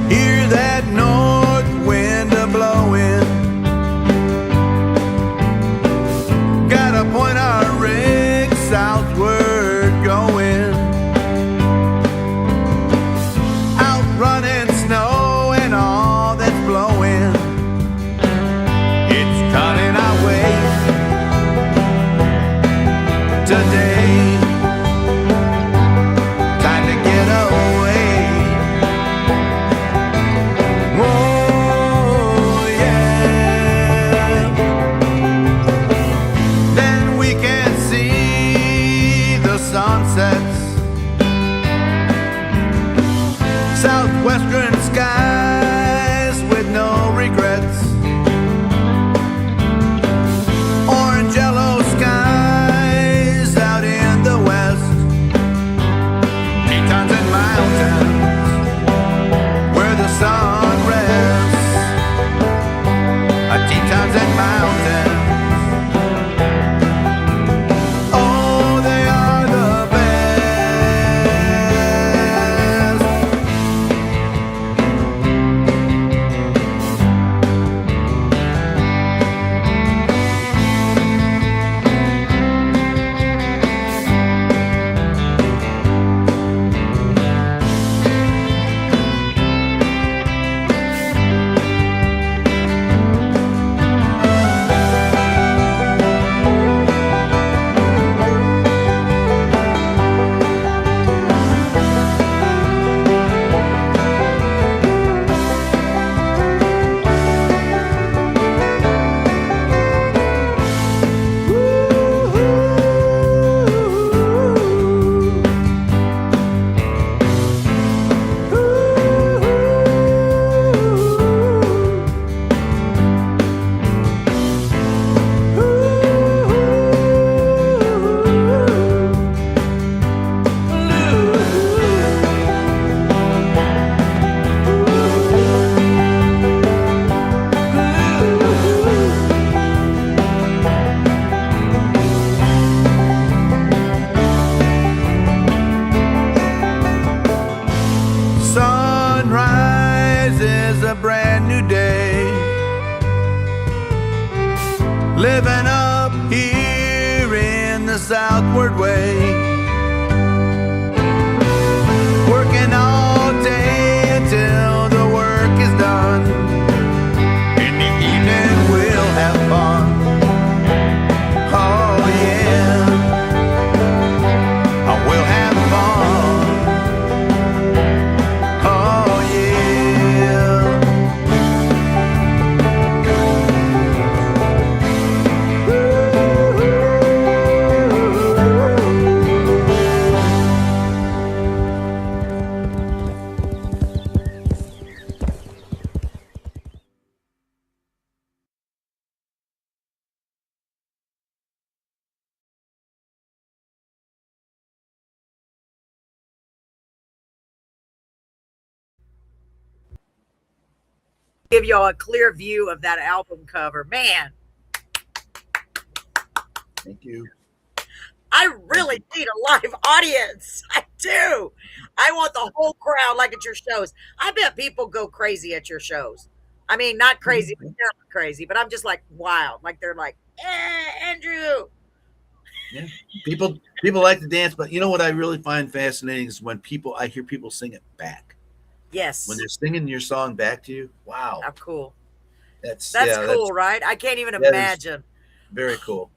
C: Hear that north wind a blowing. Gotta point our rig southward going. Southwestern skies with no regrets. Orange yellow skies out in the west. Tetons and mountains where the sun rests. Tetons and mountains. Oh, they are the best. Sunrise is a brand new day. Living up here in the southward way. Working all day until the work is done. In the evening we'll have fun. Oh yeah, we'll have fun. Oh yeah.
A: Give y'all a clear view of that album cover. Man,
B: Thank you.
A: I really need a live audience. I do. I want the whole crowd like at your shows. I bet people go crazy at your shows. I mean, not crazy, but they're not crazy, but I'm just like wild. Like they're like, Andrew.
B: Yeah, people like to dance, but you know what I really find fascinating is when I hear people sing it back.
A: Yes.
B: When they're singing your song back to you. Wow,
A: How cool.
B: that's
A: That's
B: yeah,
A: cool,
B: that's
A: right? I can't even
B: that is
A: imagine.
B: very cool.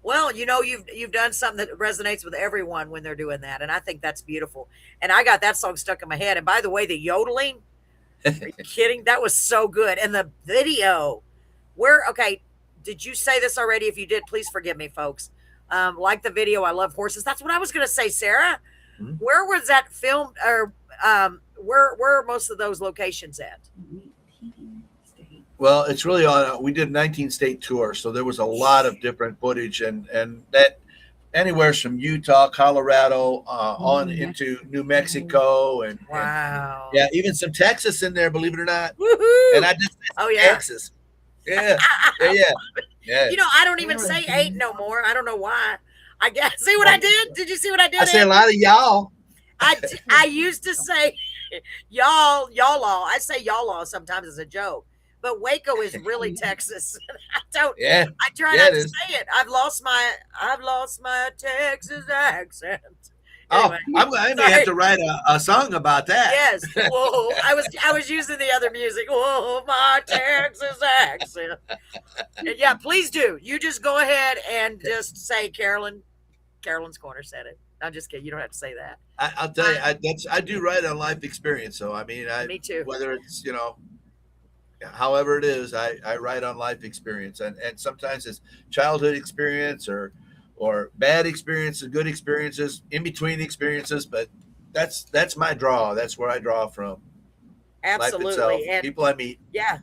A: Well, you know, you've done something that resonates with everyone when they're doing that, and I think that's beautiful. And I got that song stuck in my head. And by the way, the yodeling, are you kidding? That was so good. And the video, okay, did you say this already? If you did, please forgive me, folks. Like the video, I love horses. That's what I was going to say, Sarah.
B: Mhm.
A: Where was that filmed, or where are most of those locations at?
B: Well, it's really on. We did 19 state tour, so there was a lot of different footage, and that anywhere from Utah, Colorado, on into New Mexico, and
A: Wow.
B: yeah, even some Texas in there, believe it or not.
A: Woohoo!
B: And I just
A: Oh yeah.
B: Texas. Yeah, yeah.
A: You know, I don't even say eight no more. I don't know why. I guess. See what I did? Did you see what I did?
B: I say a lot of y'all.
A: I used to say y'all all. I say y'all all sometimes as a joke. But Waco is really Texas. I don't.
B: Yeah,
A: I try
B: yeah,
A: not
B: it
A: to
B: is.
A: say it. I've lost my Texas accent.
B: Oh,
A: Anyway,
B: I may have to write a song about that.
A: yes. Whoa. I was using the other music. Whoa, my Texas accent. And yeah, please do. You just go ahead and just say Carolyn. Carolyn's Corner said it. I'm just kidding. You don't have to say that.
B: I'll tell you, I do write on life experience. So I mean,
A: Me too.
B: whether it's however it is, I write on life experience, and sometimes it's childhood experience or bad experiences, good experiences, in between experiences. But that's my draw. That's where I draw from. life itself,
A: Absolutely. And
B: people I meet.
A: yeah,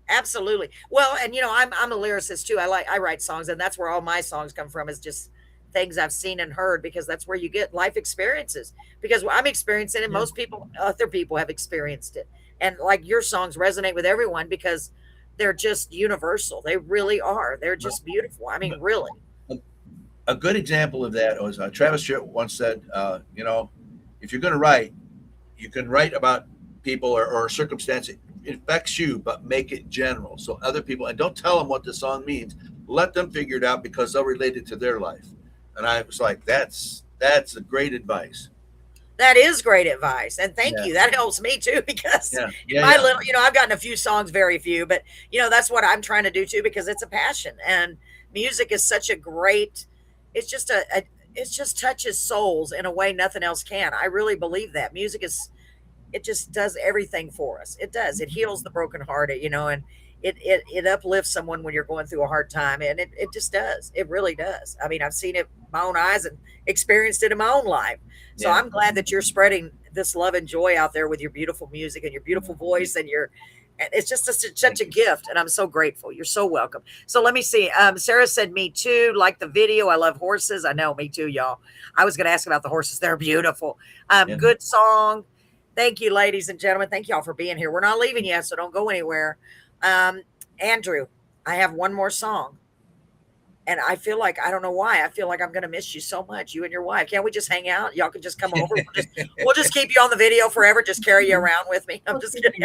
A: absolutely. Well, and I'm a lyricist too. I write songs, and that's where all my songs come from, is just things I've seen and heard, because that's where you get life experiences. Because I'm experiencing it,
B: Yeah.
A: most people, other people have experienced it. And like your songs resonate with everyone because they're just universal. They really are. They're just beautiful. I mean, really.
B: A good example of that was Travis Tritt once said, if you're going to write, you can write about people or a circumstance that affects you, but make it general so other people, and don't tell them what the song means. Let them figure it out because they'll relate it to their life. And I was like, that's a great advice.
A: That is great advice. And thank
B: Yeah.
A: you. That helps me too, because
B: Yeah.
A: in
B: Yeah.
A: my
B: Yeah.
A: little, I've gotten a few songs, very few, but that's what I'm trying to do too, because it's a passion, and music is such a great, it's just it just touches souls in a way nothing else can. I really believe that music is, it just does everything for us. It does. It heals the brokenhearted, and it uplifts someone when you're going through a hard time. And it just does. It really does. I mean, I've seen it with my own eyes and experienced it in my own life. So
B: Yeah.
A: I'm glad that you're spreading this love and joy out there with your beautiful music and your beautiful voice, and it's just such a gift, and I'm so grateful. You're so welcome. So let me see. Sarah said, me too. Like the video. I love horses. I know, me too, y'all. I was going to ask about the horses. They're beautiful.
B: Yeah.
A: Good song. Thank you, ladies and gentlemen. Thank y'all for being here. We're not leaving yet, so don't go anywhere. Andrew, I have one more song. And I feel like, I don't know why, I feel like I'm going to miss you so much, you and your wife. Can't we just hang out? Y'all can just come over. We'll just keep you on the video forever. Just carry you around with me. I'm just kidding.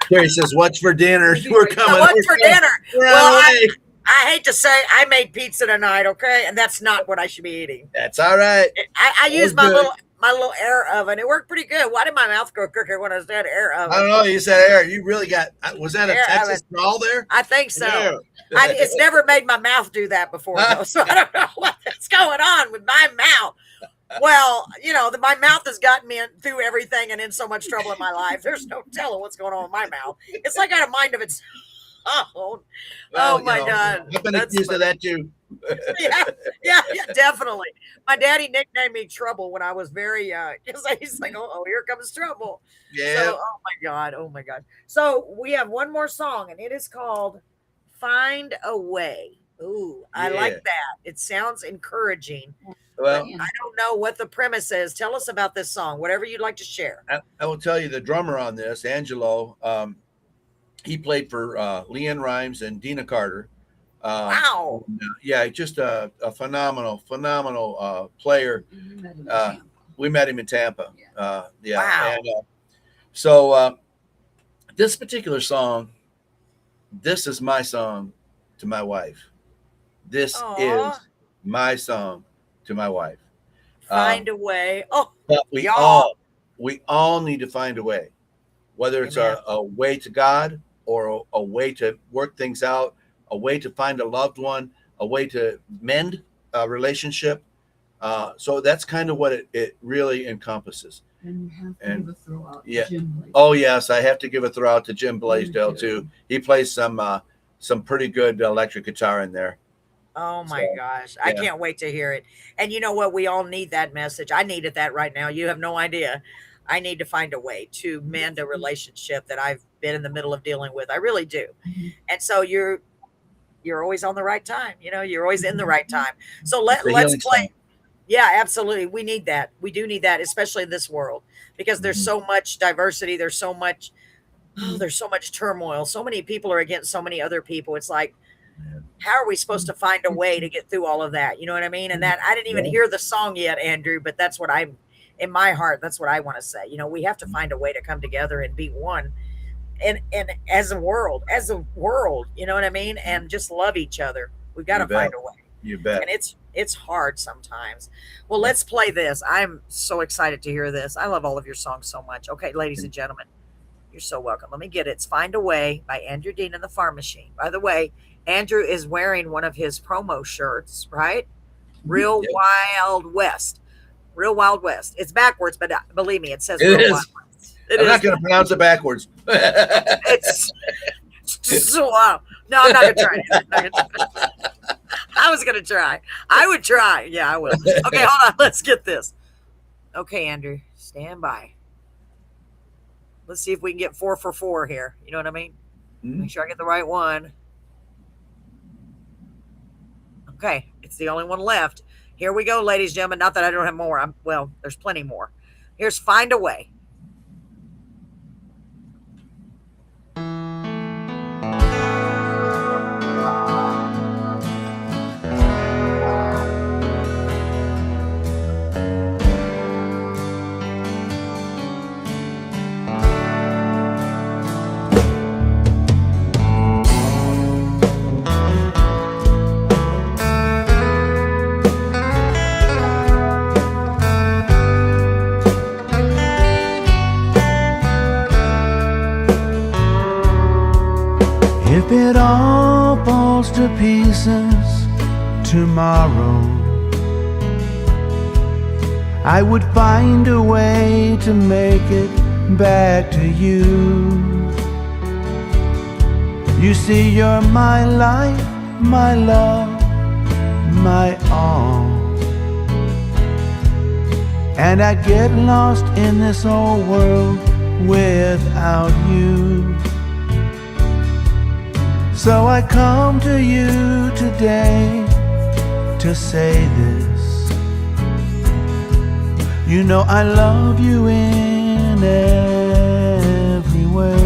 B: Terry says, what's for dinner? We're coming.
A: What's for dinner?
B: We're on
A: Well,
B: the way.
A: I hate to say, I made pizza tonight, okay? And that's not what I should be eating.
B: That's all right.
A: I used
B: good.
A: my little air oven. It worked pretty good. Why did my mouth go crooked when I said air oven?
B: I don't know. You said air. You really got, was that a
A: Air
B: Texas drawl there?
A: I think so.
B: Yeah.
A: It's never made my mouth do that before, though, so I don't know what's going on with my mouth. Well, my mouth has gotten me through everything and in so much trouble in my life. There's no telling what's going on with my mouth. It's like I got a mind of its own.
B: Well,
A: Oh my God.
B: I've been
A: That's
B: accused of that too.
A: yeah, definitely. My daddy nicknamed me Trouble when I was very young. He's like, oh, here comes trouble.
B: Yeah.
A: So, oh my God. So we have one more song, and it is called Find a Way. Ooh, I like
B: Yeah.
A: that. It sounds encouraging.
B: Well,
A: I don't know what the premise is. Tell us about this song, whatever you'd like to share.
B: I will tell you the drummer on this, Angelo, he played for Leanne Rimes and Dina Carter.
A: Wow.
B: Yeah, just a phenomenal player. We met him in Tampa. Yeah.
A: Wow.
B: And, so this particular song, this is my song to my wife. This
A: Aw.
B: is my song to my wife.
A: Find a way. Oh,
B: But
A: y'all.
B: we all need to find a way, whether it's
A: Amen.
B: a way to God or a way to work things out, a way to find a loved one, a way to mend a relationship. So that's kind of what it really encompasses.
E: And you have to
B: And-
E: give a throw out
B: yeah.
E: to Jim Blake.
B: Oh yes, I have to give a throw out to Jim Blaisdell too. He plays some pretty good electric guitar in there.
A: Oh my
B: So,
A: gosh. I
B: yeah.
A: can't wait to hear it. And you know what? We all need that message. I needed that right now. You have no idea. I need to find a way to mend a relationship that I've been in the middle of dealing with. I really do.
E: Mhm.
A: And so you're always on the right time. You're always in the right time. So
B: It's a
A: let's
B: healing
A: play.
B: song.
A: Yeah, absolutely. We need that. We do need that, especially in this world, because there's
B: Mhm.
A: so much diversity. There's so much turmoil. So many people are against so many other people. It's like, how are we supposed to find a way to get through all of that? You know what I mean? And that, I didn't even
B: Yeah.
A: hear the song yet, Andrew, but that's what I'm, in my heart, that's what I want to say. We have to find a way to come together and be one, and as a world, you know what I mean? And just love each other. We've got to
B: You bet.
A: find a way.
B: You bet.
A: And it's hard sometimes. Well, let's play this. I'm so excited to hear this. I love all of your songs so much. Okay, ladies and gentlemen, you're so welcome. Let me get it. It's Find a Way by Andrew Dean and the Farm Machine. By the way, Andrew is wearing one of his promo shirts, right? Real
B: Yep.
A: Wild West. Real Wild West. It's backwards, but believe me, it says
B: It
A: Real
B: is.
A: Wild West. It
B: I'm
A: is.
B: not going to pronounce it backwards.
A: It's so no, I'm not gonna try it. I'm not gonna try it. I was gonna try. I would try. Yeah, I will. Okay, hold on. Let's get this. Okay, Andrew, stand by. Let's see if we can get 4 for 4 here. You know what I mean?
B: Mhm.
A: Make sure I get the right one. Okay, it's the only one left. Here we go, ladies and gentlemen. Not that I don't have more. Well, there's plenty more. Here's Find a Way.
C: If it all falls to pieces tomorrow, I would find a way to make it back to you. You see, you're my life, my love, my all. And I get lost in this old world without you. So I come to you today to say this. You know I love you in every way.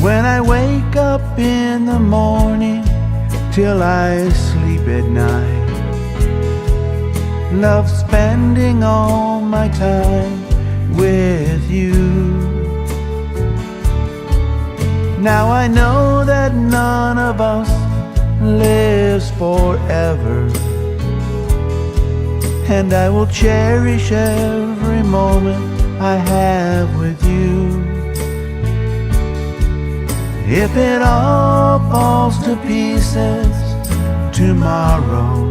C: When I wake up in the morning till I sleep at night, love spending all my time with you. Now I know that none of us lives forever, and I will cherish every moment I have with you. If it all falls to pieces tomorrow,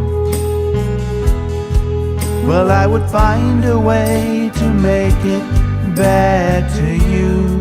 C: well, I would find a way to make it back to you.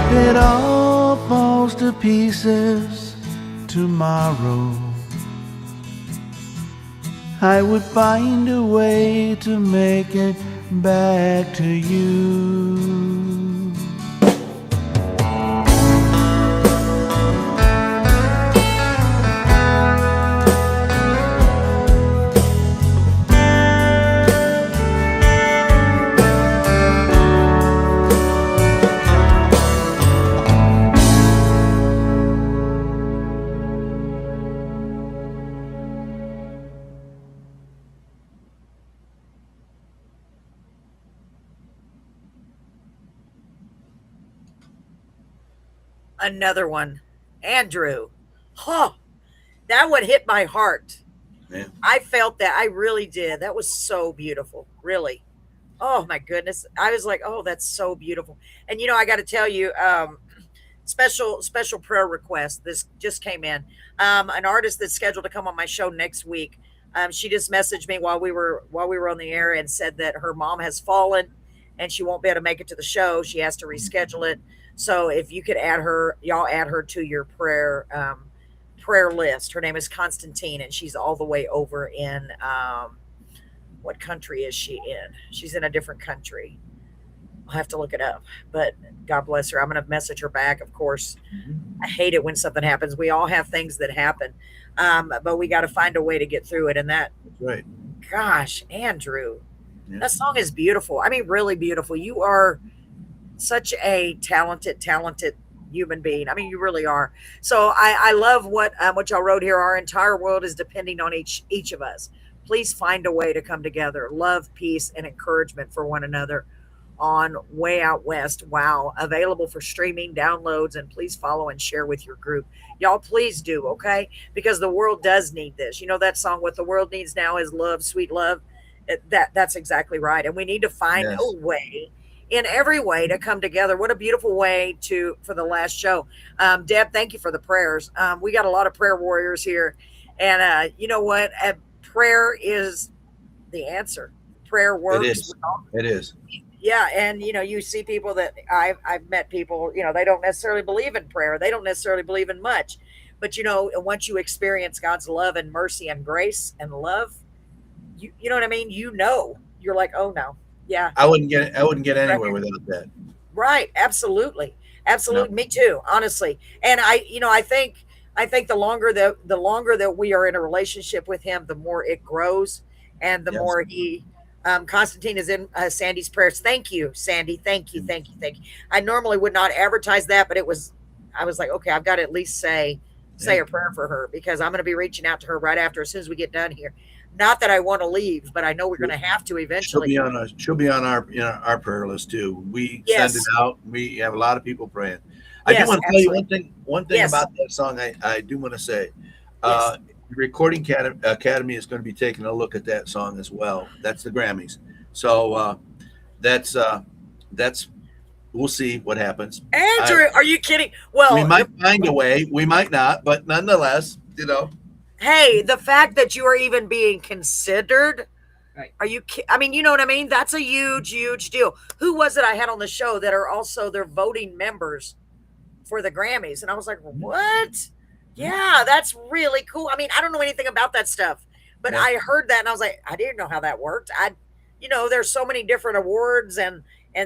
C: If it all falls to pieces tomorrow, I would find a way to make it back to you.
A: Another one. Andrew. Huh. That one hit my heart.
B: Yeah.
A: I felt that. I really did. That was so beautiful. Really. Oh my goodness. I was like, oh, that's so beautiful. And I got to tell you, special prayer request. This just came in. An artist that's scheduled to come on my show next week. She just messaged me while we were on the air and said that her mom has fallen and she won't be able to make it to the show. She has to reschedule it. So if you could y'all add her to your prayer list. Her name is Constantine, and she's all the way over in what country is she in? She's in a different country. I'll have to look it up. But God bless her. I'm going to message her back, of course. I hate it when something happens. We all have things that happen, but we got to find a way to get through it. And that,
B: That's right.
A: gosh, Andrew,
B: Yeah.
A: that song is beautiful. I mean, really beautiful. You are such a talented human being. I mean, you really are. So I love what y'all wrote here. Our entire world is depending on each of us. Please find a way to come together. Love, peace, and encouragement for one another on Way Out West. Wow. Available for streaming, downloads, and please follow and share with your group. Y'all, please do, okay? Because the world does need this. You know that song, What the World Needs Now is Love, Sweet Love? That's exactly right. And we need to find
B: Yes.
A: a way in every way to come together. What a beautiful way for the last show. Deb, thank you for the prayers. We got a lot of prayer warriors here. And you know what? Prayer is the answer. Prayer
B: It
A: works.
B: is. It is.
A: Yeah, and you see people that I've met people, they don't necessarily believe in prayer. They don't necessarily believe in much. But once you experience God's love and mercy and grace and love, you know what I mean? You're like, oh no. Yeah.
B: I wouldn't get anywhere without that.
A: Right. Absolutely. Absolutely.
B: No.
A: Me too, honestly. And I think the longer that we are in a relationship with him, the more it grows and the
B: Yes.
A: more he Constantine is in Sandy's prayers. Thank you, Sandy. Thank you. Thank you. Thank you. I normally would not advertise that, but I was like, okay, I've got to at least say a prayer for her, because I'm going to be reaching out to her right after, as soon as we get done here. Not that I want to leave, but I know we're going to have to eventually.
B: She'll be on our prayer list too. We
A: Yes.
B: send it out. We have a lot of people praying. I
A: Yes,
B: do want to tell you
A: absolutely.
B: one thing
A: Yes.
B: about that song. I do want to say,
A: Yes.
B: the Recording Academy is going to be taking a look at that song as well. That's the Grammys. So that's we'll see what happens.
A: Andrew, are you kidding? Well,
B: We might find a way. We might not, but nonetheless,
A: hey, the fact that you are even being considered.
D: Right.
A: Are you? I mean, you know what I mean? That's a huge, huge deal. Who was it I had on the show that are also their voting members for the Grammys? And I was like, what? Yeah, that's really cool. I mean, I don't know anything about that stuff, but
B: Yeah.
A: I heard that and I was like, I didn't know how that worked. There's so many different awards and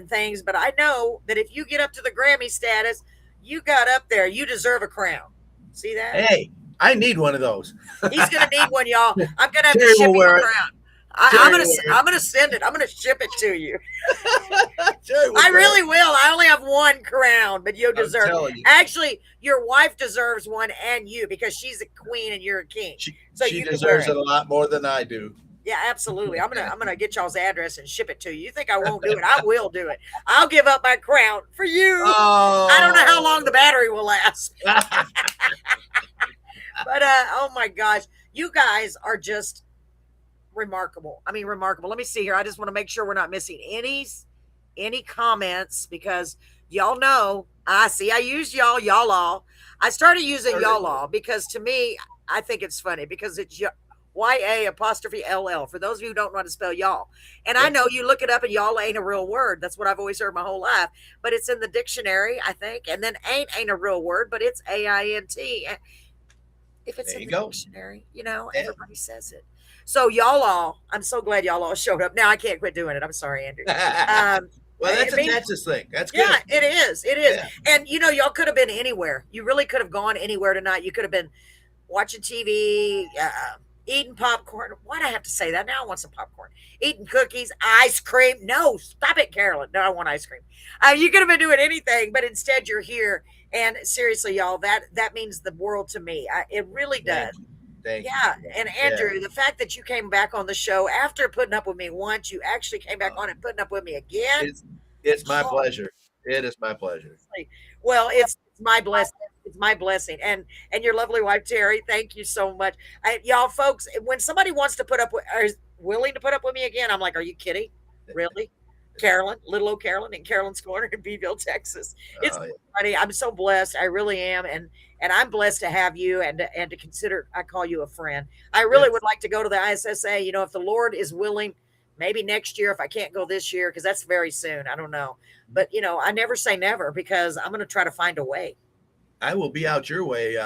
A: things, but I know that if you get up to the Grammy status, you got up there. You deserve a crown. See that?
B: hey, I need one of those.
A: He's gonna need one, y'all. I'm gonna have to
B: Terry
A: ship
B: will
A: you
B: wear
A: a
B: it.
A: crown.
B: Terry
A: I'm
B: will wear it.
A: gonna send it. I'm gonna ship it to you.
B: Terry will
A: I
B: wear
A: really
B: it.
A: will. I only have one crown, but you deserve
B: telling
A: it.
B: you.
A: Actually, your wife deserves one, and you, because she's a queen and you're a king.
B: She
A: So you can
B: deserves
A: wear
B: it a lot more than I do.
A: Yeah, absolutely. I'm gonna get y'all's address and ship it to you. You think I won't do it? I will do it. I'll give up my crown for you.
B: Oh,
A: I don't know how long the battery will last. But oh my gosh, you guys are just remarkable. I mean, remarkable. Let me see here. I just want to make sure we're not missing any comments, because y'all know I used y'all all. I started using y'all all because, to me, I think it's funny because it's YA_LL, for those of you who don't know how to spell y'all. And I know you look it up and y'all ain't a real word. That's what I've always heard my whole life. But it's in the dictionary, I think. And then ain't a real word, but it's AINT. If it's
B: There
A: in
B: you
A: the
B: go.
A: dictionary,
B: Yeah.
A: everybody says it. So y'all all, I'm so glad y'all all showed up. Now I can't quit doing it. I'm sorry, Andrew.
B: Well, that's
A: I
B: a
A: mean,
B: Texas thing. That's good.
A: yeah, it is. It is.
B: Yeah.
A: And y'all could have been anywhere. You really could have gone anywhere tonight. You could have been watching TV, eating popcorn. Why'd I have to say that? Now I want some popcorn. Eating cookies, ice cream. No, stop it, Carolyn. No, I want ice cream. You could have been doing anything, but instead you're here. And seriously, y'all, that means the world to me. It really does.
B: Thank you.
A: Yeah. And Andrew, the fact that you came back on the show after putting up with me once, you actually came back on and putting up with me again.
B: It's my pleasure. It is my pleasure.
A: Well, it's my blessing. It's my blessing. And your lovely wife, Terry, thank you so much. Y'all folks, when somebody wants to put up with, or is willing to put up with me again, I'm like, are you kidding? Really? Carolyn, little old Carolyn in Carolyn's Corner in Beeville, Texas. It's funny. I'm so blessed. I really am. And I'm blessed to have you and to consider, I call you a friend. I really would like to go to the ISSA, if the Lord is willing, maybe next year, if I can't go this year, because that's very soon. I don't know. But, I never say never, because I'm going to try to find a way.
B: I will be out your way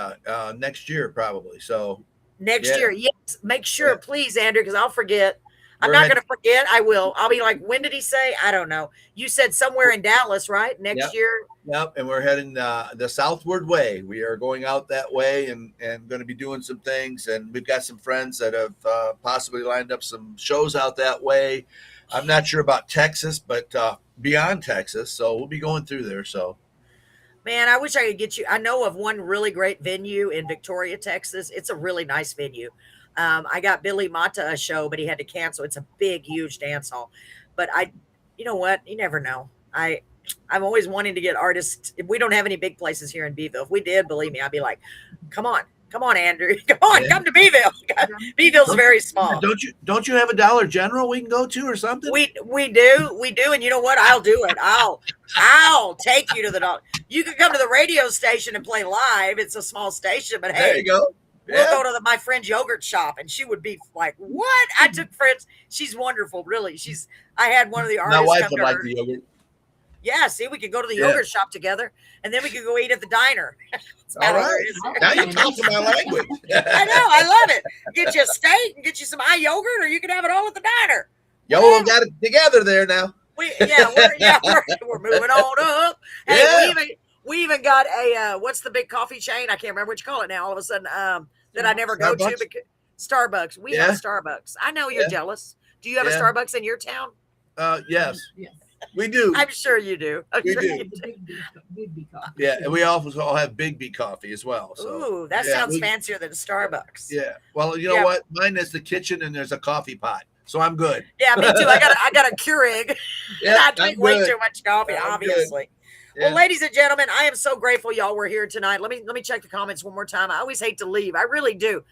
B: next year, probably. So
A: next year, yes. Make sure, please, Andrew, because I'll forget. I'm not going to forget. I will. I'll be like, when did he say? I don't know. You said somewhere in Dallas, right? Next year?
B: Yep. And we're heading the southward way. We are going out that way and going to be doing some things. And we've got some friends that have possibly lined up some shows out that way. I'm not sure about Texas, but beyond Texas. So we'll be going through there. So.
A: Man, I wish I could get you. I know of one really great venue in Victoria, Texas. It's a really nice venue. I got Billy Mata a show, but he had to cancel. It's a big, huge dance hall. But you know what? You never know. I'm always wanting to get artists. If we don't have any big places here in Beeville, if we did, believe me, I'd be like, come on, Andrew, come on,
B: Yeah.
A: come to Beeville. Beeville's very small.
B: Don't you have a Dollar General we can go to or something?
A: We do, and you know what? I'll do it. I'll take you to the dollar. You can come to the radio station and play live. It's a small station, but
B: There
A: hey,
B: you go.
A: we'll
B: Yeah.
A: go to my friend's yogurt shop, and she would be like, "What?" I took friends. She's wonderful, really. I had one of the
B: My
A: artists
B: wife
A: come
B: would
A: to
B: like
A: her.
B: the yogurt.
A: Yeah, see, we could go to the
B: Yeah.
A: yogurt shop together, and then we could go eat at the diner. It's
B: All
A: about
B: right.
A: it is.
B: Now you're talking my language.
A: I know, I love it. Get you a steak and get you some yogurt, or you can have it all at the diner.
B: Y'all got it together there now.
A: We're moving on up. Hey,
B: Yeah.
A: we even got a what's the big coffee chain? I can't remember what you call it now. All of a sudden, that I never go to
B: Starbucks?
A: because Starbucks. We have a Starbucks. I know you're
B: Yeah.
A: jealous. Do you have a
B: Yeah.
A: Starbucks in your town?
B: Yes,
E: Yes.
B: we do.
A: I'm sure you do. I'm
B: We
A: sure
B: do.
A: you
E: The big B coffee.
B: Yeah, and we also all have Big B coffee as well. So
A: Ooh, that
B: yeah,
A: sounds fancier than Starbucks.
B: yeah. Well, you know
A: Yeah.
B: what? Mine is the kitchen and there's a coffee pot, so I'm good.
A: Yeah, me too. I got a Keurig.
B: Yeah,
A: I
B: I'm
A: drink way
B: good.
A: too much coffee,
B: I'm good.
A: obviously.
B: Yeah.
A: Well, ladies and gentlemen, I am so grateful y'all were here tonight. Let me check the comments one more time. I always hate to leave. I really do.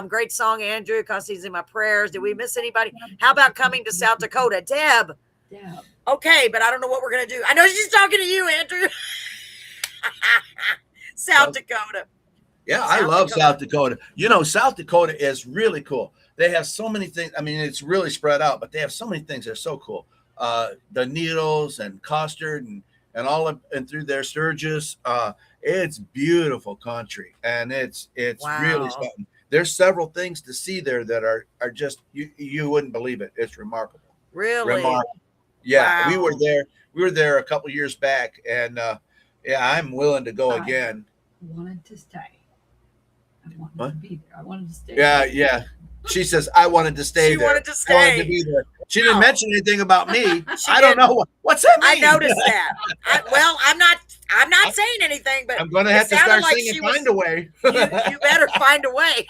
A: Great song, Andrew. Constantine's in my prayers. Did we miss anybody? How about coming to South Dakota? Deb.
E: Yeah.
A: Okay, but I don't know what we're gonna do. I know she's talking to you, Andrew. South Dakota.
B: Yeah, I
A: South
B: love
A: Dakota.
B: South Dakota. You know, South Dakota is really cool. They have so many things. I mean, it's really spread out, but they have so many things that are so cool. The needles and custard and all of and through their Sturgis. It's beautiful country, and it's really
A: Wow.
B: something. There's several things to see there that are just you wouldn't believe it. It's remarkable.
A: Really?
B: Remarkable. Yeah, we were
A: Wow.
B: there. We were there a couple years back, and yeah, I'm willing to go
E: Hi.
B: again.
E: Wanted to stay. I wanted
B: What?
E: to be there. I wanted to stay.
B: Yeah, yeah. She says I wanted to stay
A: She
B: there.
A: wanted to
B: I wanted to
A: stay.
B: be there. She didn't
A: Oh.
B: mention anything about me.
A: She
B: I don't
A: didn't.
B: know what's that
A: I
B: mean.
A: noticed that. I'm not saying anything, but
B: I'm going to
A: it
B: have to
A: sounded
B: start
A: like
B: singing
A: she was-
B: "Find a Way."
A: you better find a way.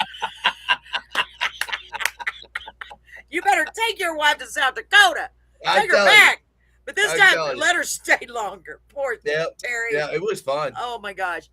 A: You better take your wife to South Dakota.
B: I
A: Take her
B: tell you.
A: back. But this
B: I
A: time,
B: tell you.
A: let her stay longer. Poor
B: Yep.
A: Terry.
B: Yeah, it was fun.
A: Oh my gosh.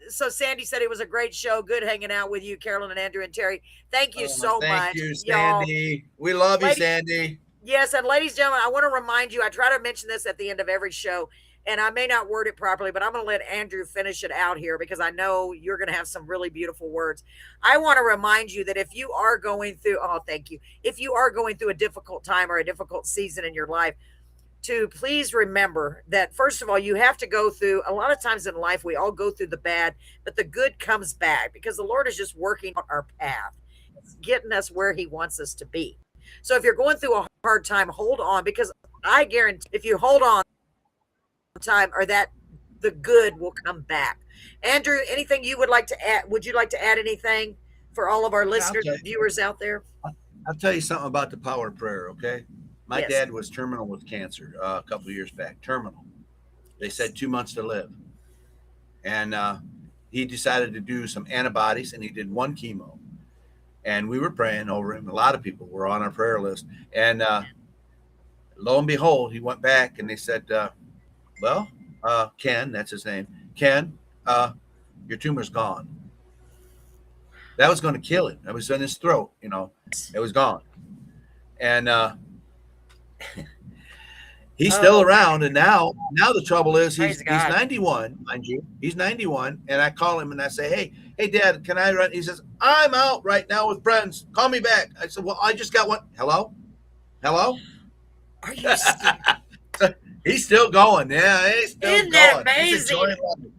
A: So Sandy said it was a great show. Good hanging out with you, Carolyn and Andrew and Terry. Thank you so much.
B: Thank you,
A: y'all.
B: Sandy. We love you,
A: Lady-
B: Sandy.
A: Yes, and ladies and gentlemen, I want to remind you, I try to mention this at the end of every show, and I may not word it properly, but I'm going to let Andrew finish it out here because I know you're going to have some really beautiful words. I want to remind you that if you are going through, thank you. If you are going through a difficult time or a difficult season in your life, to please remember that, first of all, you have to go through, a lot of times in life, we all go through the bad, but the good comes back because the Lord is just working on our path. It's getting us where he wants us to be. So if you're going through a hard time, hold on, because I guarantee if you hold on time or that the good will come back. Andrew, anything you would like to add? Would you like to add anything for all of our listeners,
B: okay.
A: viewers out there?
B: I'll tell you something about the power of prayer, okay? My
A: Yes.
B: dad was terminal with cancer a couple of years back. Terminal. They said 2 months to live. And he decided to do some antibodies, and he did 1 chemo. And we were praying over him. A lot of people were on our prayer list. And lo and behold, he went back, and they said, Ken, that's his name. Ken, your tumor's gone. That was going to kill him. That was in his throat, It was gone. And he's still around. And now the trouble is he's 91, mind you. He's 91. And I call him and I say, hey, Dad, can I run? He says, I'm out right now with friends. Call me back. I said, well, I just got one. Hello?
A: Are you serious?
B: He's still going. Yeah, he's still
A: Isn't that
B: going. He's
A: amazing?
B: enjoying life.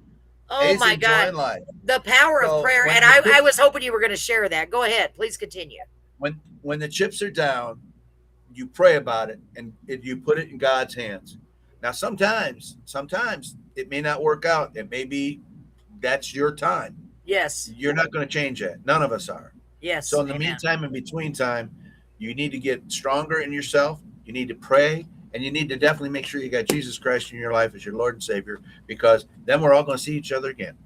A: Oh
B: He's
A: my
B: enjoying
A: God.
B: life.
A: The power of
B: So,
A: prayer.
B: when
A: And
B: the
A: I was hoping you were going to share that. Go ahead. Please continue.
B: When the chips are down, you pray about it and you put it in God's hands. Now, sometimes it may not work out. It may be that's your time.
A: Yes.
B: You're not going to change that. None of us are.
A: Yes.
B: So in the
A: Amen.
B: meantime, in between time, you need to get stronger in yourself. You need to pray and you need to definitely make sure you got Jesus Christ in your life as your Lord and Savior, because then we're all going to see each other again.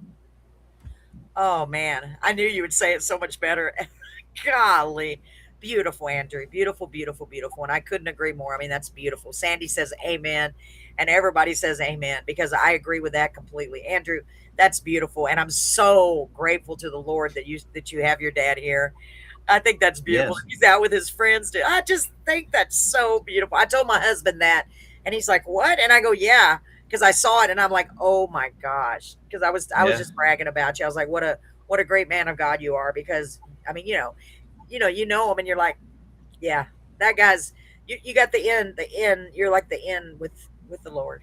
A: Oh man, I knew you would say it so much better. Golly. Beautiful, Andrew. Beautiful, beautiful, beautiful. And I couldn't agree more. I mean, that's beautiful. Sandy says amen. And everybody says amen because I agree with that completely. Andrew, that's beautiful. And I'm so grateful to the Lord that you have your dad here. I think that's beautiful.
B: Yes.
A: He's out with his friends. I just think that's so beautiful. I told my husband that, and he's like, "What?" And I go, "Yeah," because I saw it, and I'm like, "Oh my gosh!" Because I was
B: Yeah.
A: just bragging about you. I was like, what a great man of God you are." Because I mean, you know him, and you're like, "Yeah, that guy's." You got the end. The end. You're like the end with the Lord.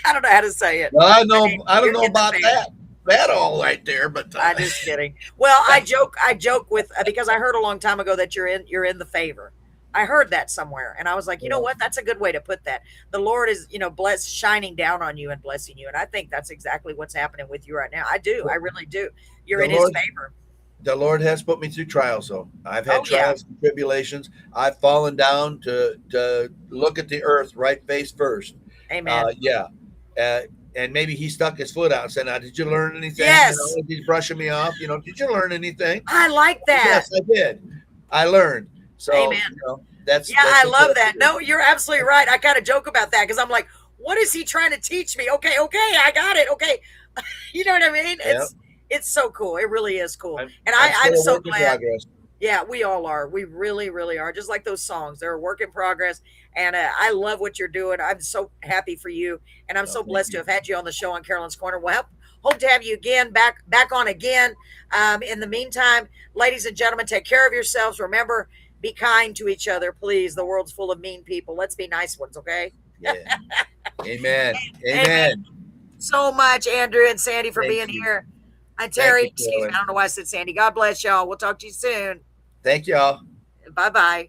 A: I don't know how to say it.
B: Well, I
A: mean,
B: don't
A: you're
B: know
A: in the
B: about
A: family.
B: that all right there, but
A: I'm just kidding. Well, I joke with because I heard a long time ago that you're in the favor. I heard that somewhere, and I was like, you know
B: Yeah.
A: what? That's a good way to put that. The Lord is, blessed, shining down on you and blessing you, and I think that's exactly what's happening with you right now. I do, I really do. You're
B: the
A: in His
B: Lord
A: favor.
B: the Lord has put me through trials, though. I've had
A: Oh yeah,
B: trials and tribulations. I've fallen down to look at the earth right face first.
A: Amen.
B: Yeah. Uh, and maybe he stuck his foot out and said, "Now, did you learn anything?
A: Yes,
B: He's brushing me off. Did you learn anything?"
A: I like that.
B: Yes, I did. I learned. So,
A: Amen.
B: that's
A: Yeah, I
B: just
A: love
B: what I
A: that.
B: do.
A: No, you're absolutely right. I kind of joke about that because I'm like, what is he trying to teach me? Okay, I got it. Okay, you know what I mean?
B: Yeah.
A: It's so cool. It really is cool. And
B: I'm
A: I'm
B: still a
A: so
B: work in
A: glad.
B: progress.
A: Yeah, we all are. We really, really are. Just like those songs, they're a work in progress. And I love what you're doing. I'm so happy for you, and I'm
B: No,
A: so
B: thank
A: blessed to
B: you.
A: have had you on the show on Carolyn's Corner. Well, hope to have you again back on again. In the meantime, ladies and gentlemen, take care of yourselves. Remember, be kind to each other, please. The world's full of mean people. Let's be nice ones, okay?
B: Yeah. Amen.
A: Amen.
B: Amen.
A: So much, Andrew and Sandy, for
B: Thank
A: being
B: you.
A: here. And
B: Thank
A: Terry,
B: you,
A: excuse me, I
B: Carolyn.
A: don't know why I said Sandy. God bless y'all. We'll talk to you soon.
B: Thank y'all.
A: Bye bye.